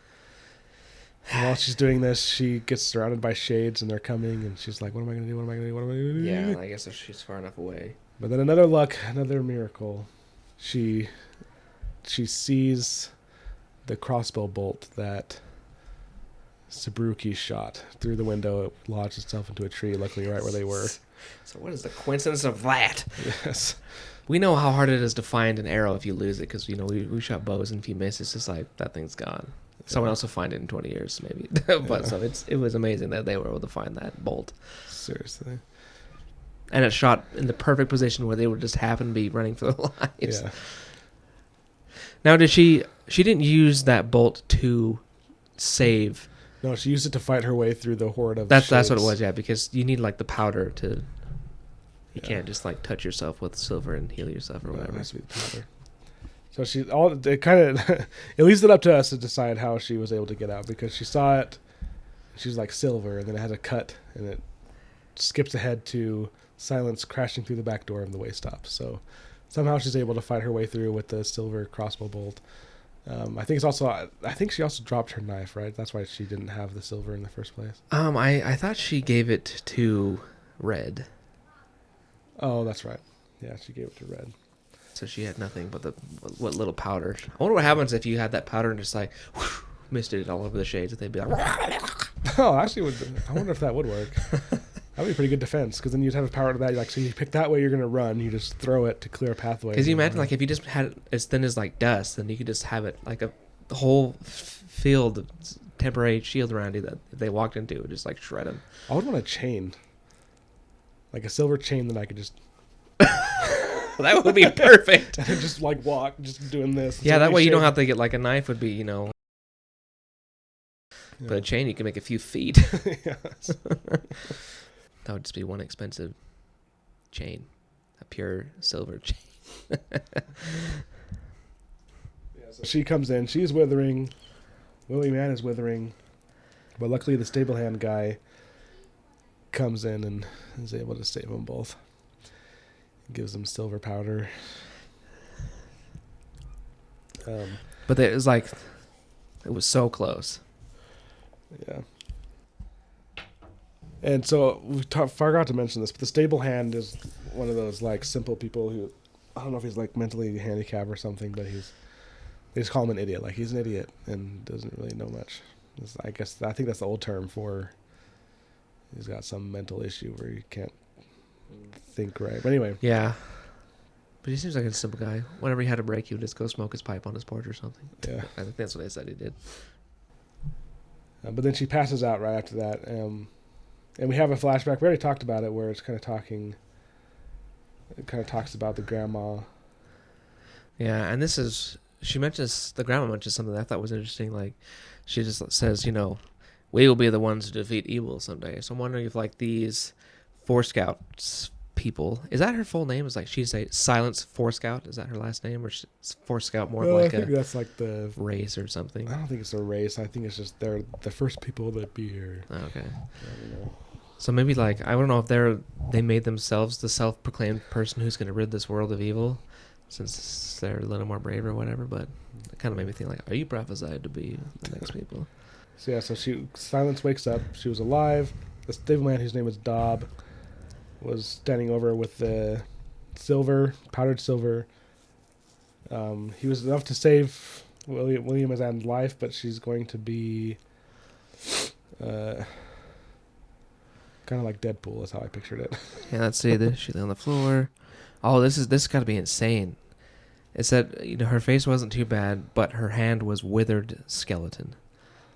while she's doing this, she gets surrounded by shades, and they're coming, and she's like, "What am I going to do? What am I going to do? Yeah, I guess if she's far enough away." But then another miracle. She sees the crossbow bolt that Sabruki shot through the window. It lodged itself into a tree, luckily right where they were. So what is the coincidence of that? Yes. We know how hard it is to find an arrow if you lose it, because we shot bows, and if you miss, it's just like, that thing's gone. Someone else will find it in 20 years, maybe. But so it was amazing that they were able to find that bolt. Seriously. And it shot in the perfect position where they would just happen to be running for their lives. Yeah. Now, she didn't use that bolt to save. No, she used it to fight her way through the horde of That's shades. what it was, yeah, because you need like the powder to. You can't just like touch yourself with silver and heal yourself or whatever. It has to be the powder. So it kind of it leaves it up to us to decide how she was able to get out, because she saw it. She's like silver, and then it has a cut, and it skips ahead to Silence crashing through the back door of the way stop. So somehow she's able to fight her way through with the silver crossbow bolt. I think it's also. I think she also dropped her knife, right? That's why she didn't have the silver in the first place. I thought she gave it to Red, Oh, that's right. Yeah, she gave it to Red. so she had nothing but the what little powder. I wonder what happens if you had that powder and just like whoosh, misted it all over the shades. If they'd be like, Oh, actually, I wonder if that would work. That would be a pretty good defense, because then you'd have a power to that. Like, so you pick that way you're going to run. You just throw it to clear a pathway. because you imagine like if you just had it as thin as like dust, then you could just have it like a whole field of temporary shield around you that if they walked into it would just like shred them. I would want a chain, like a silver chain that I could just. Well, that would be perfect. And just like walk, just doing this. Yeah, that way you don't have to get like a knife would be, you know. Yeah. But a chain, you can make a few feet. Yes. That would just be one expensive chain, a pure silver chain. Yeah, so she comes in. She's withering. Willie Man is withering. But luckily, the stable hand guy comes in and is able to save them both. Gives them silver powder. But it was like, it was so close. Yeah. And so we forgot to mention this, but the stable hand is one of those like simple people who, I don't know if he's like mentally handicapped or something, but they just call him an idiot. Like, he's an idiot and doesn't really know much. I think that's the old term for he's got some mental issue where he can't think right. But anyway. Yeah. But he seems like a simple guy. Whenever he had a break, he would just go smoke his pipe on his porch or something. Yeah. I think that's what they said he did. But then she passes out right after that. And we have a flashback. We already talked about it, where it's kind of talking. It kind of talks about the grandma. Yeah, and this is, the grandma mentions something that I thought was interesting. Like, she just says, you know, we will be the ones who defeat evil someday. So I'm wondering if, like, these Force Scouts people, is that her full name? Is like, she'd say Silence Force Scout? Is that her last name? Or is Force Scout more of like I think that's like the race or something? I don't think it's a race. I think it's just they're the first people that be here. Oh, okay. I don't know. So maybe, like, I don't know if they made themselves the self-proclaimed person who's going to rid this world of evil, since they're a little more brave or whatever. But it kind of made me think, like, are you prophesied to be the next people? So yeah, so Silence wakes up. She was alive. The stable man, whose name was Dob, was standing over with the powdered silver. He was enough to save William Ann's life, but she's going to be kind of like Deadpool is how I pictured it. Yeah, let's see this. She lay on the floor. Oh, this got to be insane. It said, you know, her face wasn't too bad, but her hand was withered skeleton.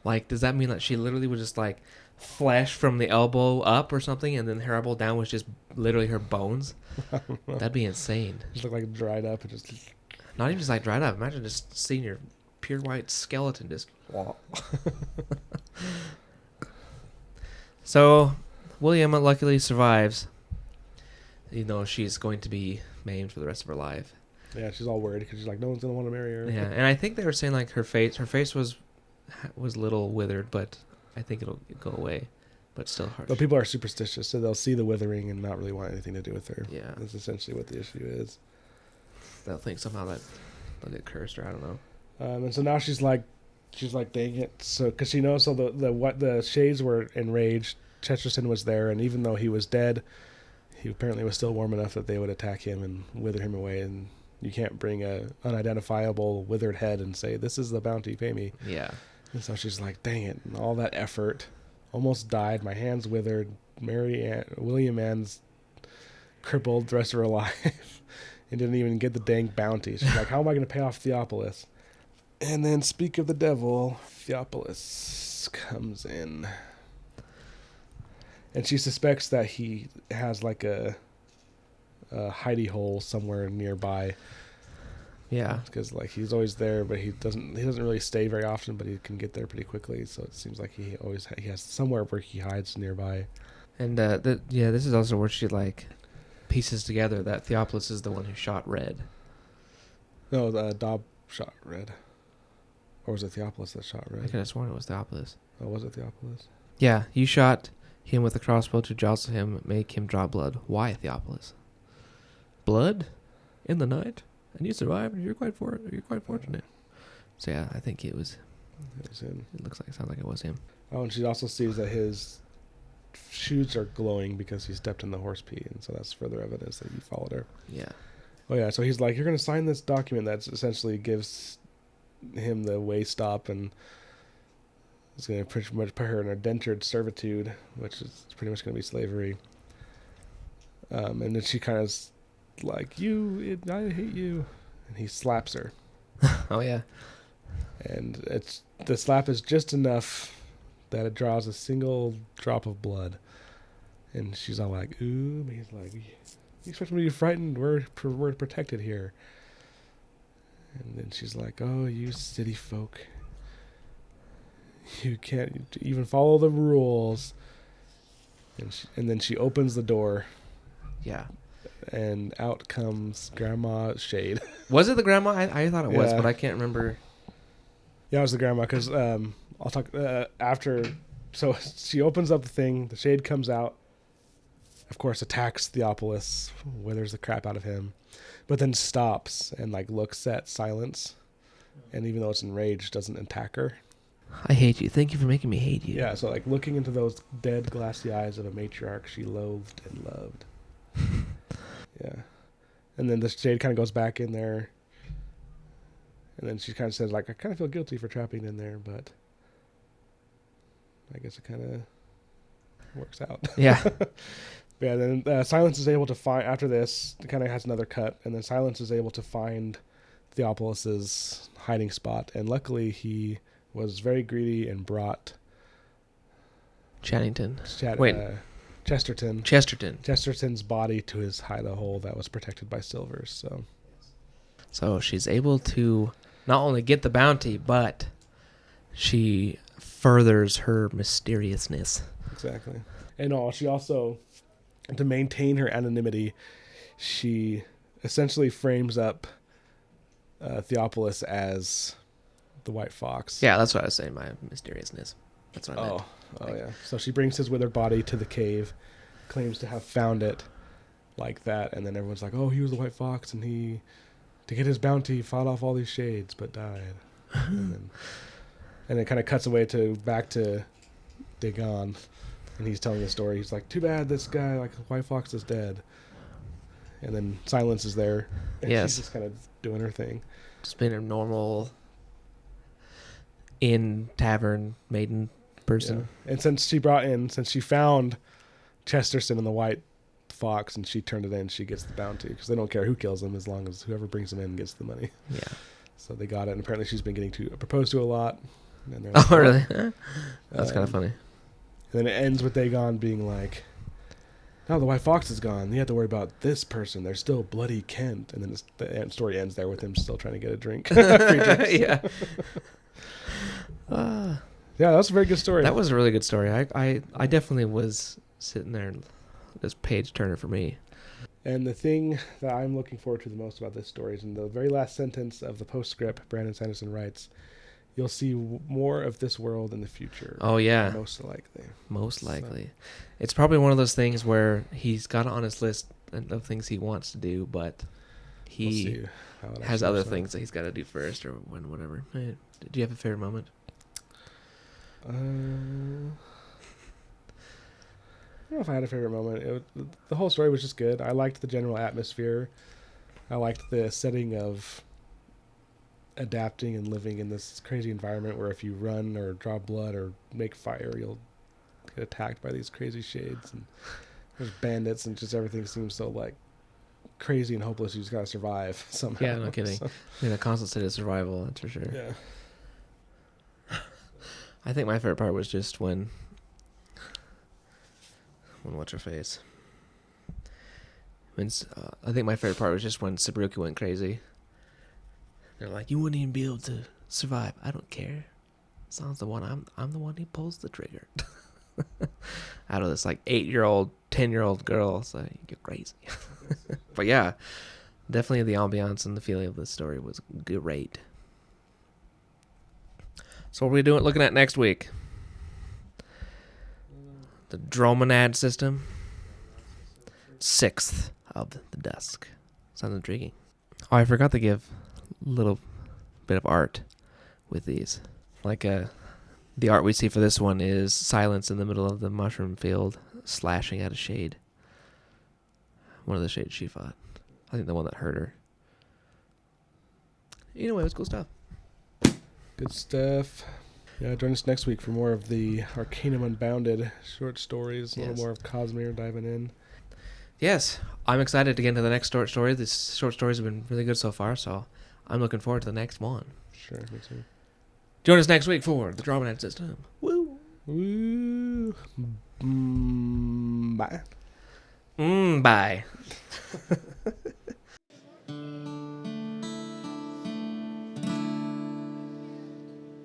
Like, does that mean that she literally was just like flesh from the elbow up or something, and then her elbow down was just literally her bones? That'd be insane. Just looked like dried up and just. Not even just like dried up. Imagine just seeing your pure white skeleton just. So, William luckily survives. You know, she's going to be maimed for the rest of her life. Yeah, she's all worried because she's like, no one's gonna want to marry her. Yeah, and I think they were saying like her face was a little withered, but I think it'll go away, but still hard. But people are superstitious, so they'll see the withering and not really want anything to do with her. Yeah, That's essentially what the issue is. They'll think somehow that they'll get cursed, or I don't know. And so now she's like, dang it. So because she knows, so the shades were enraged. Chesterton was there, and even though he was dead, he apparently was still warm enough that they would attack him and wither him away. And you can't bring a unidentifiable withered head and say, "This is the bounty, pay me." Yeah. And so she's like, "Dang it!" And all that effort, almost died. My hands withered. William Ann's crippled the rest of her life, and didn't even get the dang bounty. She's like, "How am I going to pay off Theopolis?" And then, speak of the devil, Theopolis comes in. And she suspects that he has like a hidey hole somewhere nearby. Yeah. Because like he's always there, but he doesn't really stay very often, but he can get there pretty quickly. So it seems like he has somewhere where he hides nearby. And this is also where she like pieces together that Theopolis is the one who shot Red. No, Dob shot Red. Or was it Theopolis that shot Red? I could have sworn it was Theopolis. Oh, was it Theopolis? Yeah, you shot him with a crossbow to jostle him, make him draw blood. Why, Theopolis? Blood? In the night? And you survived? You're quite fortunate. So yeah, I think it It was him. sounds like it was him. Oh, and she also sees that his shoes are glowing because he stepped in the horse pee, and so that's further evidence that you followed her. Yeah. Oh yeah, so he's like, you're going to sign this document that essentially gives him the way stop, and is going to pretty much put her in indentured servitude, which is pretty much going to be slavery. And then she kind of like, I hate you, and he slaps her. Oh yeah. And the slap is just enough that it draws a single drop of blood. And she's all like, ooh. And he's like, you expect me to be frightened? We're protected here. And then she's like, oh, you city folk. You can't even follow the rules. And then she opens the door. Yeah. And out comes Grandma Shade. Was it the grandma? I thought it was, Yeah. but I can't remember. Yeah, it was the grandma, because I'll talk after. So she opens up the thing. The Shade comes out. Of course, attacks Theopolis, withers the crap out of him, but then stops and like looks at Silence, and even though it's enraged, doesn't attack her. I hate you. Thank you for making me hate you. Yeah, so like looking into those dead, glassy eyes of a matriarch she loathed and loved. Yeah, and then the Shade kind of goes back in there, and then she kind of says like, I kind of feel guilty for trapping in there, but I guess it kind of works out. Yeah. Yeah, then Silence is able to find, after this, it kind of has another cut, and then Silence is able to find Theopolis's hiding spot, and luckily he was very greedy and brought Chesterton's body to his hole that was protected by silvers. So she's able to not only get the bounty, but she furthers her mysteriousness. Exactly. And she also, to maintain her anonymity, she essentially frames up Theopolis as the White Fox. Yeah, that's what I was saying, my mysteriousness. That's what I meant. Oh yeah. So she brings his withered body to the cave, claims to have found it like that, and then everyone's like, oh, he was the White Fox, and he, to get his bounty, fought off all these shades, but died. and it kind of cuts away back to Dagon. And he's telling the story. He's like, too bad this guy, like, White Fox is dead. And then Silence is there. And Yes. she's just kind of doing her thing. Just being a normal tavern maiden person. Yeah. And since she found Chesterton and the White Fox, and she turned it in, she gets the bounty. Because they don't care who kills them as long as whoever brings them in gets the money. Yeah. So they got it. And apparently she's been getting proposed to a lot. And they're like, Oh, really? That's kind of funny. And then it ends with Dagon being like, now the White Fox is gone. You have to worry about this person. There's still bloody Kent. And then the story ends there with him still trying to get a drink. Free drinks. Yeah. Yeah, that was a very good story. That was a really good story. I definitely was sitting there, this page turner for me. And the thing that I'm looking forward to the most about this story is in the very last sentence of the postscript, Brandon Sanderson writes, you'll see more of this world in the future. Oh, yeah. Most likely. Most likely. It's probably one of those things where he's got it on his list of things he wants to do, but he has other things that he's got to do first or whatever. Hey, do you have a favorite moment? I don't know if I had a favorite moment. The whole story was just good. I liked the general atmosphere. I liked the setting of adapting and living in this crazy environment where if you run or draw blood or make fire, you'll get attacked by these crazy shades, and there's bandits, and just everything seems so like crazy and hopeless. You just gotta survive somehow. Yeah, no kidding. In a constant state of survival, that's for sure. Yeah. I think my favorite part was just when what's her face? I think my favorite part was just when Sabruki went crazy. They're like, you wouldn't even be able to survive. I don't care. As long as I'm the one who pulls the trigger. Out of this like 8-year-old, 10-year-old girl, it's like, you're crazy. But yeah, definitely the ambiance and the feeling of the story was great. So what are we looking at next week? The Dromonad system. 6th of the dusk. Sounds intriguing. Oh, I forgot to give a little bit of art with these. Like the art we see for this one is silence in the middle of the mushroom field, slashing at a shade. One of the shades she fought. I think the one that hurt her. Anyway, it was cool stuff. Good stuff. Yeah, join us next week for more of the Arcanum Unbounded short stories. A little more of Cosmere diving in. Yes, I'm excited to get into the next short story. This short stories have been really good so far, so I'm looking forward to the next one. Sure, me too. Join us next week for the Dromanad System. Woo! Woo! Bye. Bye.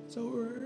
It's over.